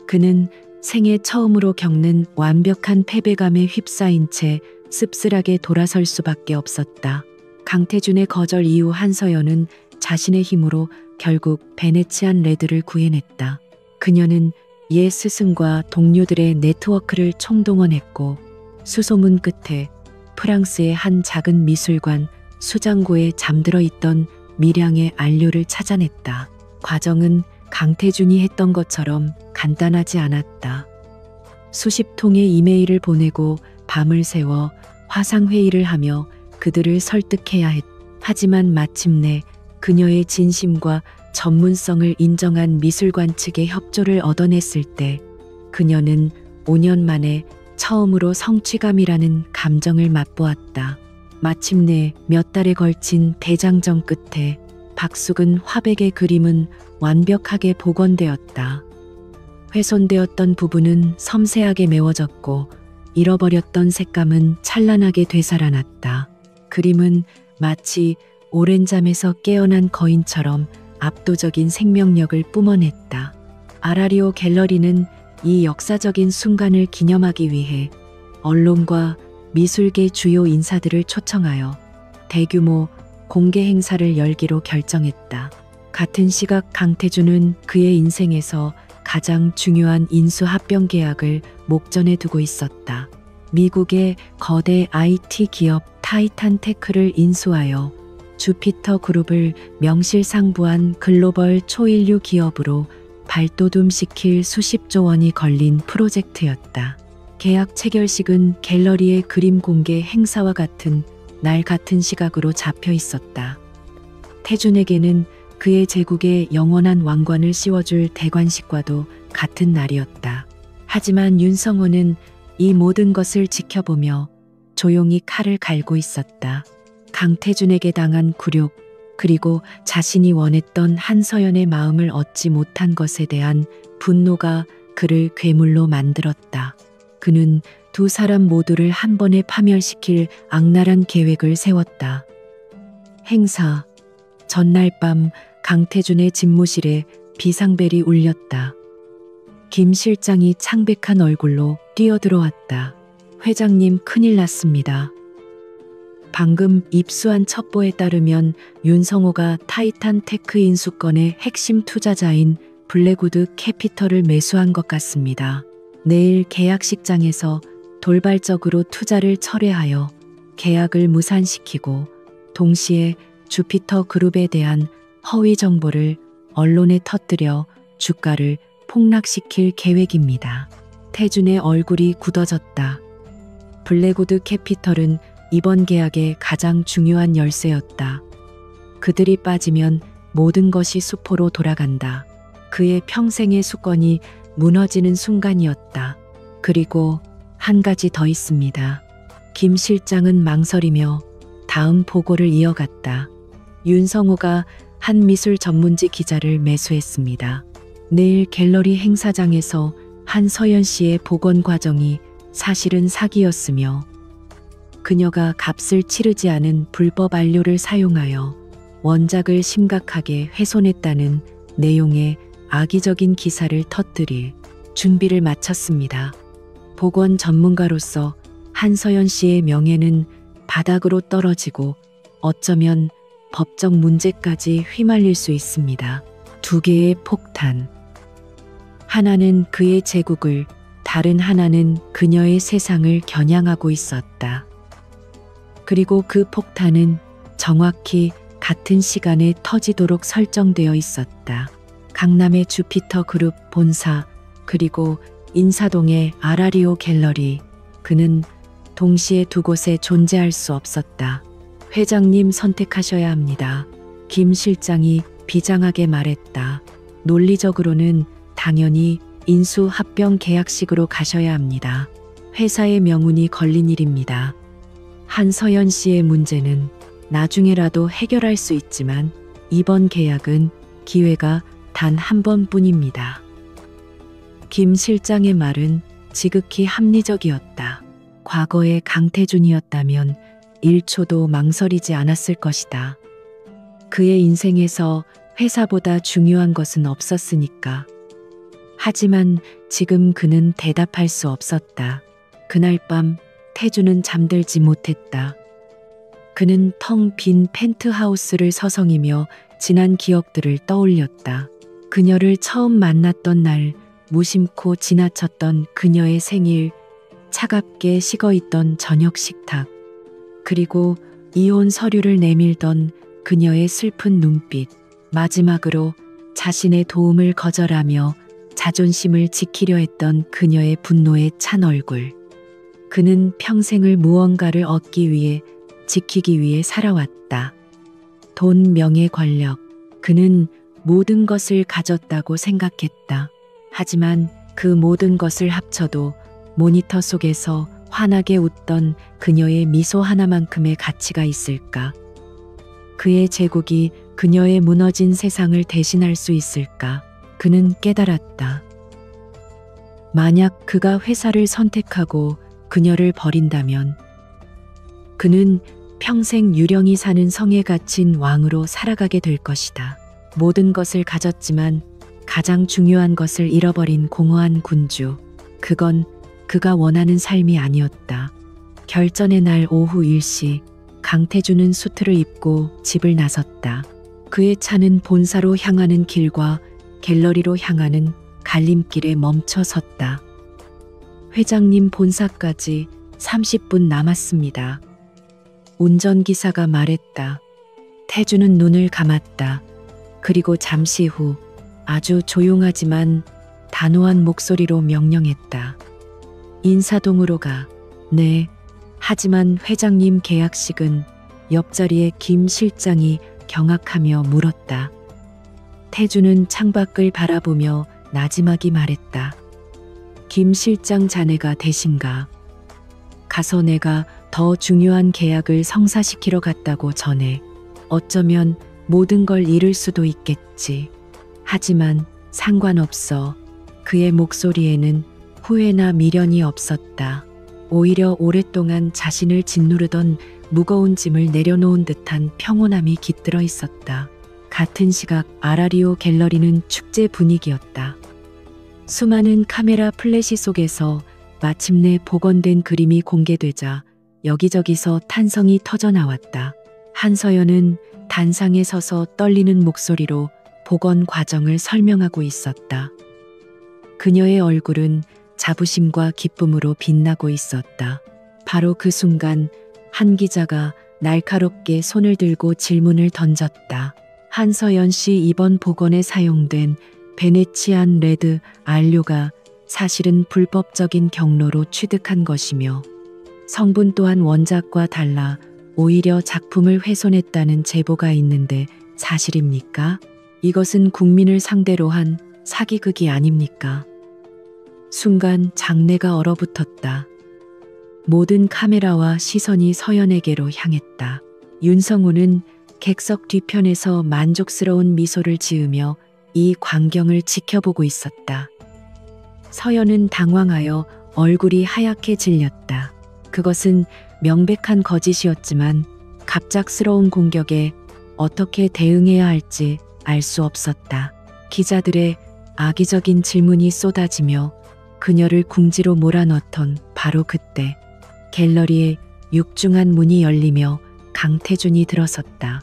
그는 생애 처음으로 겪는 완벽한 패배감에 휩싸인 채 씁쓸하게 돌아설 수밖에 없었다. 강태준의 거절 이후 한서연은 자신의 힘으로 결국 베네치안 레드를 구해냈다. 그녀는 옛 스승과 동료들의 네트워크를 총동원했고 수소문 끝에 프랑스의 한 작은 미술관 수장고에 잠들어 있던 미량의 안료를 찾아냈다. 과정은 강태준이 했던 것처럼 간단하지 않았다. 수십 통의 이메일을 보내고 밤을 새워 화상회의를 하며 그들을 설득해야 했다. 하지만 마침내 그녀의 진심과 전문성을 인정한 미술관 측의 협조를 얻어냈을 때 그녀는 5년 만에 처음으로 성취감이라는 감정을 맛보았다. 마침내 몇 달에 걸친 대장정 끝에 박숙은 화백의 그림은 완벽하게 복원되었다. 훼손되었던 부분은 섬세하게 메워졌고 잃어버렸던 색감은 찬란하게 되살아났다. 그림은 마치 오랜 잠에서 깨어난 거인처럼 압도적인 생명력을 뿜어냈다. 아라리오 갤러리는 이 역사적인 순간을 기념하기 위해 언론과 미술계 주요 인사들을 초청하여 대규모 공개 행사를 열기로 결정했다. 같은 시각 강태준은 그의 인생에서 가장 중요한 인수 합병 계약을 목전에 두고 있었다. 미국의 거대 IT 기업 타이탄테크를 인수하여 주피터 그룹을 명실상부한 글로벌 초인류 기업으로 발돋움시킬 수십조 원이 걸린 프로젝트였다. 계약 체결식은 갤러리의 그림 공개 행사와 같은 날 같은 시각으로 잡혀 있었다. 태준에게는 그의 제국에 영원한 왕관을 씌워줄 대관식과도 같은 날이었다. 하지만 윤성호는 이 모든 것을 지켜보며 조용히 칼을 갈고 있었다. 강태준에게 당한 굴욕, 그리고 자신이 원했던 한서연의 마음을 얻지 못한 것에 대한 분노가 그를 괴물로 만들었다. 그는 두 사람 모두를 한 번에 파멸시킬 악랄한 계획을 세웠다. 행사 전날 밤 강태준의 집무실에 비상벨이 울렸다. 김 실장이 창백한 얼굴로 뛰어들어왔다. 회장님, 큰일 났습니다. 방금 입수한 첩보에 따르면 윤성호가 타이탄 테크 인수권의 핵심 투자자인 블랙우드 캐피털을 매수한 것 같습니다. 내일 계약식장에서 돌발적으로 투자를 철회하여 계약을 무산시키고 동시에 주피터 그룹에 대한 허위 정보를 언론에 터뜨려 주가를 폭락시킬 계획입니다. 태준의 얼굴이 굳어졌다. 블랙우드 캐피털은 이번 계약의 가장 중요한 열쇠였다. 그들이 빠지면 모든 것이 수포로 돌아간다. 그의 평생의 수건이 무너지는 순간이었다. 그리고 한 가지 더 있습니다. 김 실장은 망설이며 다음 보고를 이어갔다. 윤성호가 한 미술 전문지 기자를 매수했습니다. 내일 갤러리 행사장에서 한서연 씨의 복원 과정이 사실은 사기였으며 그녀가 값을 치르지 않은 불법 안료를 사용하여 원작을 심각하게 훼손했다는 내용의 악의적인 기사를 터뜨릴 준비를 마쳤습니다. 복원 전문가로서 한서연 씨의 명예는 바닥으로 떨어지고 어쩌면 법적 문제까지 휘말릴 수 있습니다. 두 개의 폭탄. 하나는 그의 제국을, 다른 하나는 그녀의 세상을 겨냥하고 있었다. 그리고 그 폭탄은 정확히 같은 시간에 터지도록 설정되어 있었다. 강남의 주피터 그룹 본사, 그리고 인사동의 아라리오 갤러리. 그는 동시에 두 곳에 존재할 수 없었다. 회장님, 선택하셔야 합니다. 김 실장이 비장하게 말했다. 논리적으로는 당연히 인수 합병 계약식으로 가셔야 합니다. 회사의 명운이 걸린 일입니다. 한서연 씨의 문제는 나중에라도 해결할 수 있지만 이번 계약은 기회가 단 한 번뿐입니다. 김 실장의 말은 지극히 합리적이었다. 과거의 강태준이었다면 1초도 망설이지 않았을 것이다. 그의 인생에서 회사보다 중요한 것은 없었으니까. 하지만 지금 그는 대답할 수 없었다. 그날 밤 태준은 잠들지 못했다. 그는 텅 빈 펜트하우스를 서성이며 지난 기억들을 떠올렸다. 그녀를 처음 만났던 날, 무심코 지나쳤던 그녀의 생일, 차갑게 식어있던 저녁 식탁, 그리고 이혼 서류를 내밀던 그녀의 슬픈 눈빛, 마지막으로 자신의 도움을 거절하며 자존심을 지키려 했던 그녀의 분노에 찬 얼굴. 그는 평생을 무언가를 얻기 위해, 지키기 위해 살아왔다. 돈, 명예, 권력. 그는 모든 것을 가졌다고 생각했다. 하지만 그 모든 것을 합쳐도 모니터 속에서 환하게 웃던 그녀의 미소 하나만큼의 가치가 있을까? 그의 제국이 그녀의 무너진 세상을 대신할 수 있을까? 그는 깨달았다. 만약 그가 회사를 선택하고 그녀를 버린다면 그는 평생 유령이 사는 성에 갇힌 왕으로 살아가게 될 것이다. 모든 것을 가졌지만 가장 중요한 것을 잃어버린 공허한 군주. 그건 그가 원하는 삶이 아니었다. 결전의 날 오후 1시 강태준은 수트를 입고 집을 나섰다. 그의 차는 본사로 향하는 길과 갤러리로 향하는 갈림길에 멈춰 섰다. 회장님 본사까지 30분 남았습니다. 운전기사가 말했다. 태준은 눈을 감았다. 그리고 잠시 후 아주 조용하지만 단호한 목소리로 명령했다. 인사동으로 가. 네. 하지만 회장님 계약식은? 옆자리에 김 실장이 경악하며 물었다. 태준은 창밖을 바라보며 나지막이 말했다. 김 실장 자네가 대신가? 가서 내가 더 중요한 계약을 성사시키러 갔다고 전해. 어쩌면 모든 걸 잃을 수도 있겠지. 하지만 상관없어. 그의 목소리에는 후회나 미련이 없었다. 오히려 오랫동안 자신을 짓누르던 무거운 짐을 내려놓은 듯한 평온함이 깃들어 있었다. 같은 시각 아라리오 갤러리는 축제 분위기였다. 수많은 카메라 플래시 속에서 마침내 복원된 그림이 공개되자 여기저기서 탄성이 터져 나왔다. 한서연은 단상에 서서 떨리는 목소리로 복원 과정을 설명하고 있었다. 그녀의 얼굴은 자부심과 기쁨으로 빛나고 있었다. 바로 그 순간 한 기자가 날카롭게 손을 들고 질문을 던졌다. 한서연 씨, 이번 복원에 사용된 베네치안 레드 안료가 사실은 불법적인 경로로 취득한 것이며 성분 또한 원작과 달라 오히려 작품을 훼손했다는 제보가 있는데 사실입니까? 이것은 국민을 상대로 한 사기극이 아닙니까? 순간 장내가 얼어붙었다. 모든 카메라와 시선이 서연에게로 향했다. 윤성우는 객석 뒤편에서 만족스러운 미소를 지으며 이 광경을 지켜보고 있었다. 서연은 당황하여 얼굴이 하얗게 질렸다. 그것은 명백한 거짓이었지만 갑작스러운 공격에 어떻게 대응해야 할지 알 수 없었다. 기자들의 악의적인 질문이 쏟아지며 그녀를 궁지로 몰아넣던 바로 그때 갤러리에 육중한 문이 열리며 강태준이 들어섰다.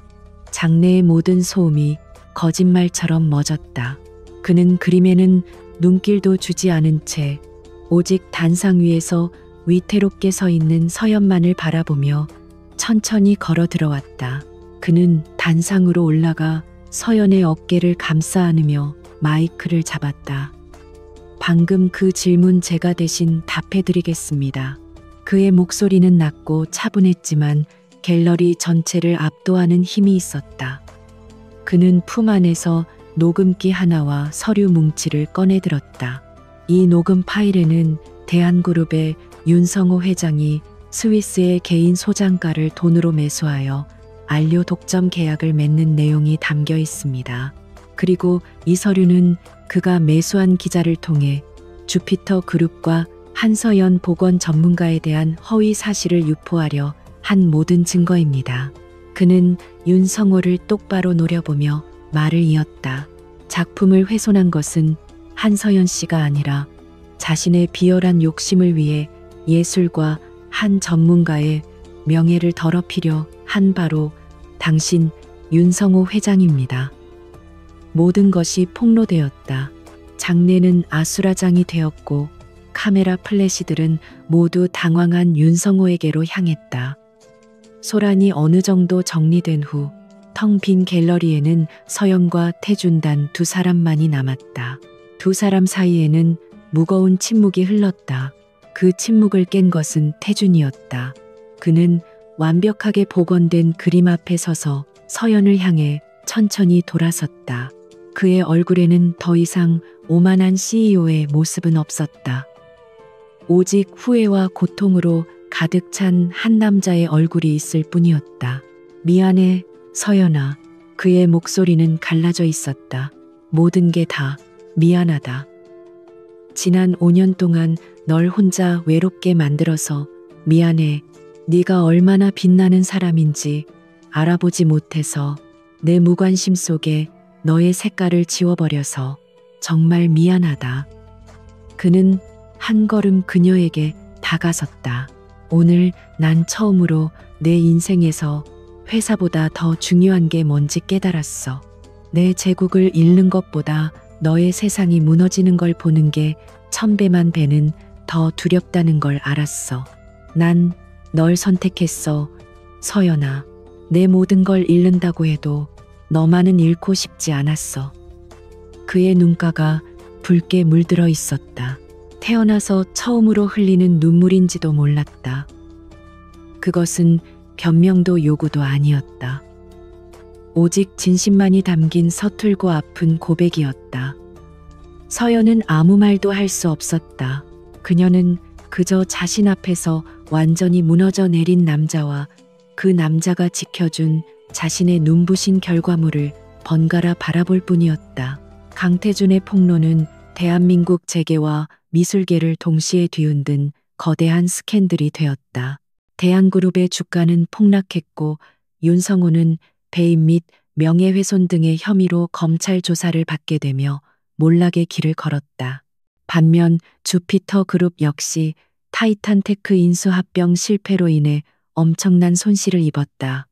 장내의 모든 소음이 거짓말처럼 멎었다. 그는 그림에는 눈길도 주지 않은 채 오직 단상 위에서 위태롭게 서 있는 서연만을 바라보며 천천히 걸어 들어왔다. 그는 단상으로 올라가 서연의 어깨를 감싸 안으며 마이크를 잡았다. 방금 그 질문 제가 대신 답해드리겠습니다. 그의 목소리는 낮고 차분했지만 갤러리 전체를 압도하는 힘이 있었다. 그는 품 안에서 녹음기 하나와 서류 뭉치를 꺼내들었다. 이 녹음 파일에는 대한그룹의 윤성호 회장이 스위스의 개인 소장가를 돈으로 매수하여 안료 독점 계약을 맺는 내용이 담겨 있습니다. 그리고 이 서류는 그가 매수한 기자를 통해 주피터 그룹과 한서연 복원 전문가에 대한 허위 사실을 유포하려 한 모든 증거입니다. 그는 윤성호를 똑바로 노려보며 말을 이었다. 작품을 훼손한 것은 한서연 씨가 아니라 자신의 비열한 욕심을 위해 예술과 한 전문가의 명예를 더럽히려 한 바로 당신 윤성호 회장입니다. 모든 것이 폭로되었다. 장내는 아수라장이 되었고 카메라 플래시들은 모두 당황한 윤성호에게로 향했다. 소란이 어느 정도 정리된 후 텅 빈 갤러리에는 서연과 태준 단 두 사람만이 남았다. 두 사람 사이에는 무거운 침묵이 흘렀다. 그 침묵을 깬 것은 태준이었다. 그는 완벽하게 복원된 그림 앞에 서서 서연을 향해 천천히 돌아섰다. 그의 얼굴에는 더 이상 오만한 CEO의 모습은 없었다. 오직 후회와 고통으로 가득 찬 한 남자의 얼굴이 있을 뿐이었다. 미안해, 서연아. 그의 목소리는 갈라져 있었다. 모든 게 다 미안하다. 지난 5년 동안 널 혼자 외롭게 만들어서 미안해. 네가 얼마나 빛나는 사람인지 알아보지 못해서 내 무관심 속에 너의 색깔을 지워버려서 정말 미안하다. 그는 한 걸음 그녀에게 다가섰다. 오늘 난 처음으로 내 인생에서 회사보다 더 중요한 게 뭔지 깨달았어. 내 제국을 잃는 것보다 너의 세상이 무너지는 걸 보는 게 1000배만 배는 더 두렵다는 걸 알았어. 난 널 선택했어. 서연아, 내 모든 걸 잃는다고 해도 너만은 잃고 싶지 않았어. 그의 눈가가 붉게 물들어 있었다. 태어나서 처음으로 흘리는 눈물인지도 몰랐다. 그것은 변명도 요구도 아니었다. 오직 진심만이 담긴 서툴고 아픈 고백이었다. 서연은 아무 말도 할 수 없었다. 그녀는 그저 자신 앞에서 완전히 무너져 내린 남자와 그 남자가 지켜준 자신의 눈부신 결과물을 번갈아 바라볼 뿐이었다. 강태준의 폭로는 대한민국 재계와 미술계를 동시에 뒤흔든 거대한 스캔들이 되었다. 대한그룹의 주가는 폭락했고 윤성호는 배임 및 명예훼손 등의 혐의로 검찰 조사를 받게 되며 몰락의 길을 걸었다. 반면 주피터 그룹 역시 타이탄테크 인수합병 실패로 인해 엄청난 손실을 입었다.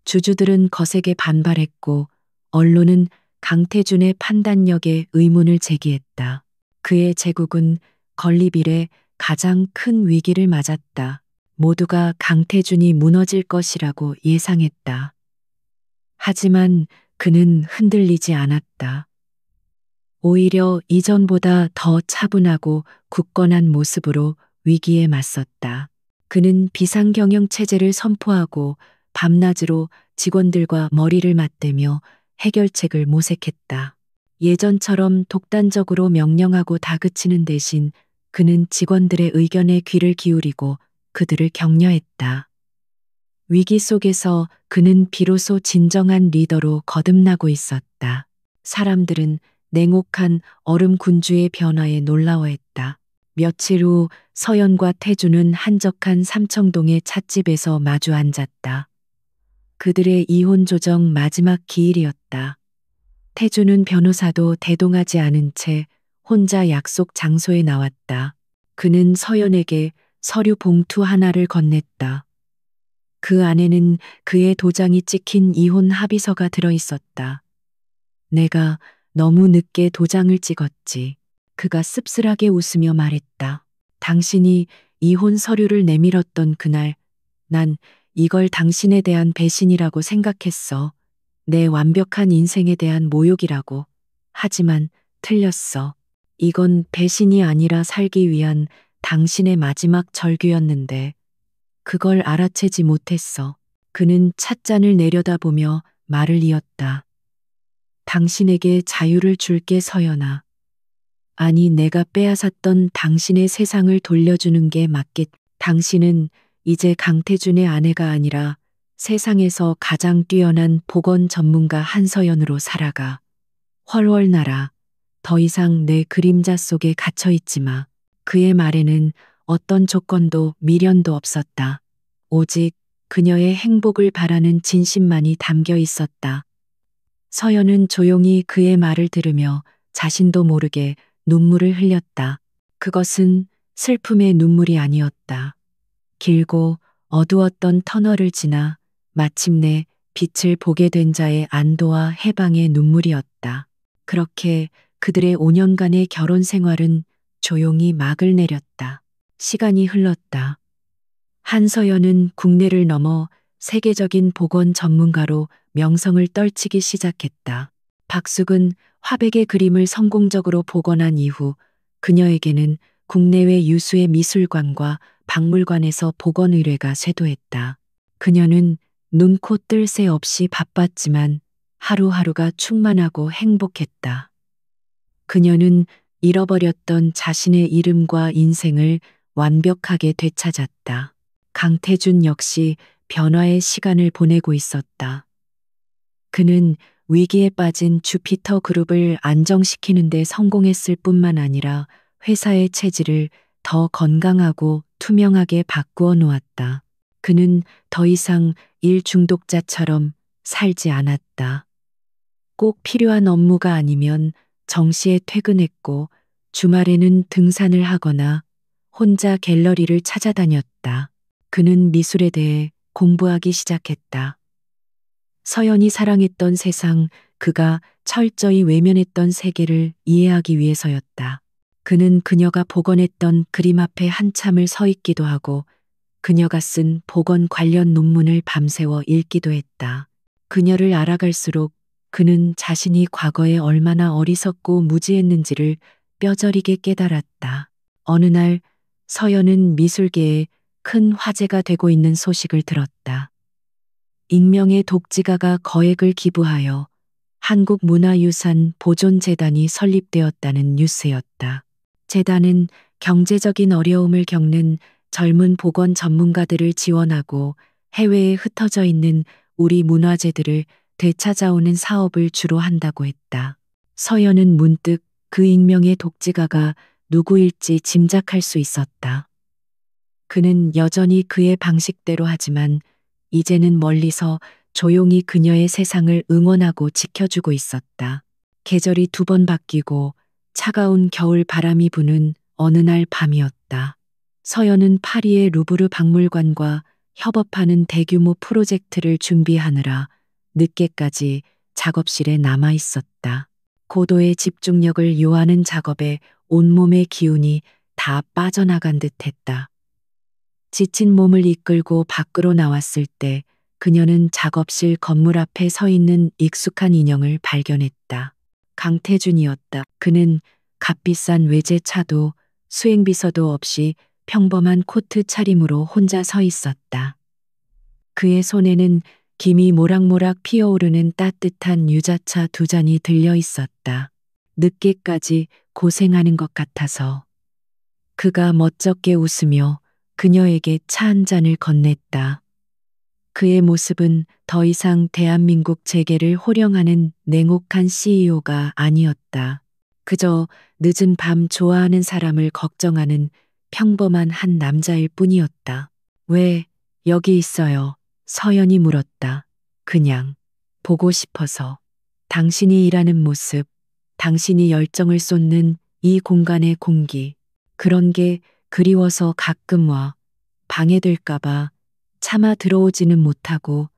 주주들은 거세게 반발했고 언론은 강태준의 판단력에 의문을 제기했다. 그의 제국은 건립 이래 가장 큰 위기를 맞았다. 모두가 강태준이 무너질 것이라고 예상했다. 하지만 그는 흔들리지 않았다. 오히려 이전보다 더 차분하고 굳건한 모습으로 위기에 맞섰다. 그는 비상경영 체제를 선포하고 밤낮으로 직원들과 머리를 맞대며 해결책을 모색했다. 예전처럼 독단적으로 명령하고 다그치는 대신 그는 직원들의 의견에 귀를 기울이고 그들을 격려했다. 위기 속에서 그는 비로소 진정한 리더로 거듭나고 있었다. 사람들은 냉혹한 얼음 군주의 변화에 놀라워했다. 며칠 후 서연과 태준은 한적한 삼청동의 찻집에서 마주 앉았다. 그들의 이혼 조정 마지막 기일이었다. 태준은 변호사도 대동하지 않은 채 혼자 약속 장소에 나왔다. 그는 서연에게 서류 봉투 하나를 건넸다. 그 안에는 그의 도장이 찍힌 이혼 합의서가 들어 있었다. 내가 너무 늦게 도장을 찍었지. 그가 씁쓸하게 웃으며 말했다. 당신이 이혼 서류를 내밀었던 그날, 난 이걸 당신에 대한 배신이라고 생각했어. 내 완벽한 인생에 대한 모욕이라고. 하지만 틀렸어. 이건 배신이 아니라 살기 위한 당신의 마지막 절규였는데, 그걸 알아채지 못했어. 그는 찻잔을 내려다보며 말을 이었다. 당신에게 자유를 줄게 서연아. 아니 내가 빼앗았던 당신의 세상을 돌려주는 게 맞겠. 당신은 이제 강태준의 아내가 아니라 세상에서 가장 뛰어난 보건 전문가 한서연으로 살아가. 훨훨 날아. 더 이상 내 그림자 속에 갇혀있지 마. 그의 말에는 어떤 조건도 미련도 없었다. 오직 그녀의 행복을 바라는 진심만이 담겨 있었다. 서연은 조용히 그의 말을 들으며 자신도 모르게 눈물을 흘렸다. 그것은 슬픔의 눈물이 아니었다. 길고 어두웠던 터널을 지나 마침내 빛을 보게 된 자의 안도와 해방의 눈물이었다. 그렇게 그들의 5년간의 결혼 생활은 조용히 막을 내렸다. 시간이 흘렀다. 한서연은 국내를 넘어 세계적인 보건 전문가로 명성을 떨치기 시작했다. 박숙은 화백의 그림을 성공적으로 복원한 이후 그녀에게는 국내외 유수의 미술관과 박물관에서 복원 의뢰가 쇄도했다. 그녀는 눈코 뜰 새 없이 바빴지만 하루하루가 충만하고 행복했다. 그녀는 잃어버렸던 자신의 이름과 인생을 완벽하게 되찾았다. 강태준 역시 변화의 시간을 보내고 있었다. 그는 위기에 빠진 주피터 그룹을 안정시키는 데 성공했을 뿐만 아니라 회사의 체질을 더 건강하고 투명하게 바꾸어 놓았다. 그는 더 이상 일 중독자처럼 살지 않았다. 꼭 필요한 업무가 아니면 정시에 퇴근했고 주말에는 등산을 하거나 혼자 갤러리를 찾아다녔다. 그는 미술에 대해 공부하기 시작했다. 서연이 사랑했던 세상, 그가 철저히 외면했던 세계를 이해하기 위해서였다. 그는 그녀가 복원했던 그림 앞에 한참을 서 있기도 하고 그녀가 쓴 복원 관련 논문을 밤새워 읽기도 했다. 그녀를 알아갈수록 그는 자신이 과거에 얼마나 어리석고 무지했는지를 뼈저리게 깨달았다. 어느 날 서연은 미술계에 큰 화제가 되고 있는 소식을 들었다. 익명의 독지가가 거액을 기부하여 한국문화유산 보존재단이 설립되었다는 뉴스였다. 재단은 경제적인 어려움을 겪는 젊은 복원 전문가들을 지원하고 해외에 흩어져 있는 우리 문화재들을 되찾아오는 사업을 주로 한다고 했다. 서연은 문득 그 익명의 독지가가 누구일지 짐작할 수 있었다. 그는 여전히 그의 방식대로 하지만 이제는 멀리서 조용히 그녀의 세상을 응원하고 지켜주고 있었다. 계절이 2번 바뀌고 차가운 겨울 바람이 부는 어느 날 밤이었다. 서연은 파리의 루브르 박물관과 협업하는 대규모 프로젝트를 준비하느라 늦게까지 작업실에 남아 있었다. 고도의 집중력을 요하는 작업에 온몸의 기운이 다 빠져나간 듯 했다. 지친 몸을 이끌고 밖으로 나왔을 때 그녀는 작업실 건물 앞에 서 있는 익숙한 인형을 발견했다. 강태준이었다. 그는 값비싼 외제차도 수행비서도 없이 평범한 코트 차림으로 혼자 서 있었다. 그의 손에는 김이 모락모락 피어오르는 따뜻한 유자차 2잔이 들려 있었다. 늦게까지 고생하는 것 같아서. 그가 멋쩍게 웃으며 그녀에게 차 한 잔을 건넸다. 그의 모습은 더 이상 대한민국 재계를 호령하는 냉혹한 CEO가 아니었다. 그저 늦은 밤 좋아하는 사람을 걱정하는 평범한 한 남자일 뿐이었다. 왜 여기 있어요? 서연이 물었다. 그냥 보고 싶어서. 당신이 일하는 모습, 당신이 열정을 쏟는 이 공간의 공기, 그런 게 그리워서 가끔 와. 방해될까봐 차마 들어오지는 못하고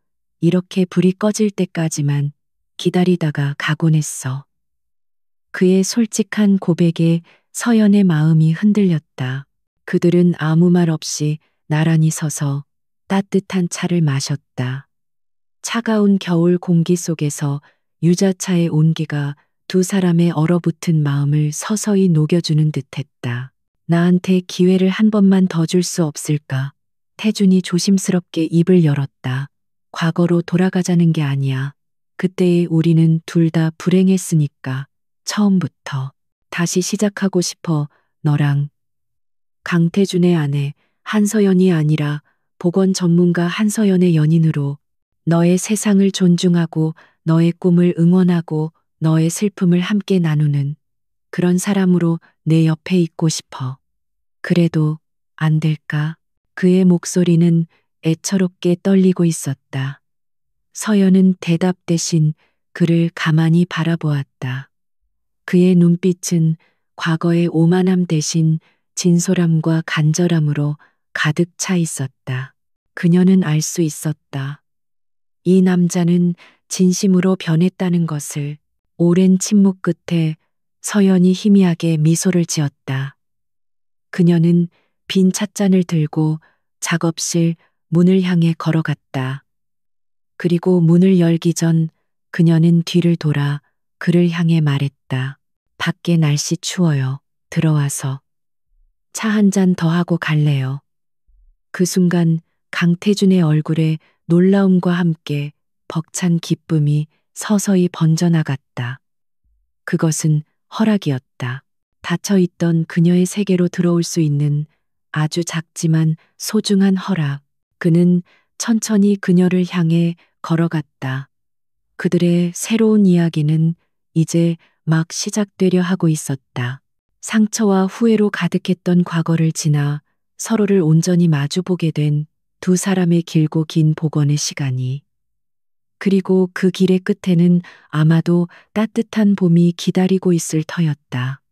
이렇게 불이 꺼질 때까지만 기다리다가 가곤 했어. 그의 솔직한 고백에 서연의 마음이 흔들렸다. 그들은 아무 말 없이 나란히 서서 따뜻한 차를 마셨다. 차가운 겨울 공기 속에서 유자차의 온기가 2사람의 얼어붙은 마음을 서서히 녹여주는 듯했다. 나한테 기회를 한 번만 더 줄 수 없을까? 태준이 조심스럽게 입을 열었다. 과거로 돌아가자는 게 아니야. 그때의 우리는 둘 다 불행했으니까. 처음부터. 다시 시작하고 싶어, 너랑. 강태준의 아내, 한서연이 아니라 보건 전문가 한서연의 연인으로 너의 세상을 존중하고 너의 꿈을 응원하고 너의 슬픔을 함께 나누는 그런 사람으로 내 옆에 있고 싶어. 그래도 안 될까? 그의 목소리는 애처롭게 떨리고 있었다. 서연은 대답 대신 그를 가만히 바라보았다. 그의 눈빛은 과거의 오만함 대신 진솔함과 간절함으로 가득 차 있었다. 그녀는 알 수 있었다. 이 남자는 진심으로 변했다는 것을. 오랜 침묵 끝에 서연이 희미하게 미소를 지었다. 그녀는 빈 찻잔을 들고 작업실 문을 향해 걸어갔다. 그리고 문을 열기 전 그녀는 뒤를 돌아 그를 향해 말했다. 밖에 날씨 추워요. 들어와서. 차 한 잔 더 하고 갈래요. 그 순간 강태준의 얼굴에 놀라움과 함께 벅찬 기쁨이 서서히 번져나갔다. 그것은 허락이었다. 닫혀있던 그녀의 세계로 들어올 수 있는 아주 작지만 소중한 허락. 그는 천천히 그녀를 향해 걸어갔다. 그들의 새로운 이야기는 이제 막 시작되려 하고 있었다. 상처와 후회로 가득했던 과거를 지나 서로를 온전히 마주보게 된 두 사람의 길고 긴 복원의 시간이. 그리고 그 길의 끝에는 아마도 따뜻한 봄이 기다리고 있을 터였다.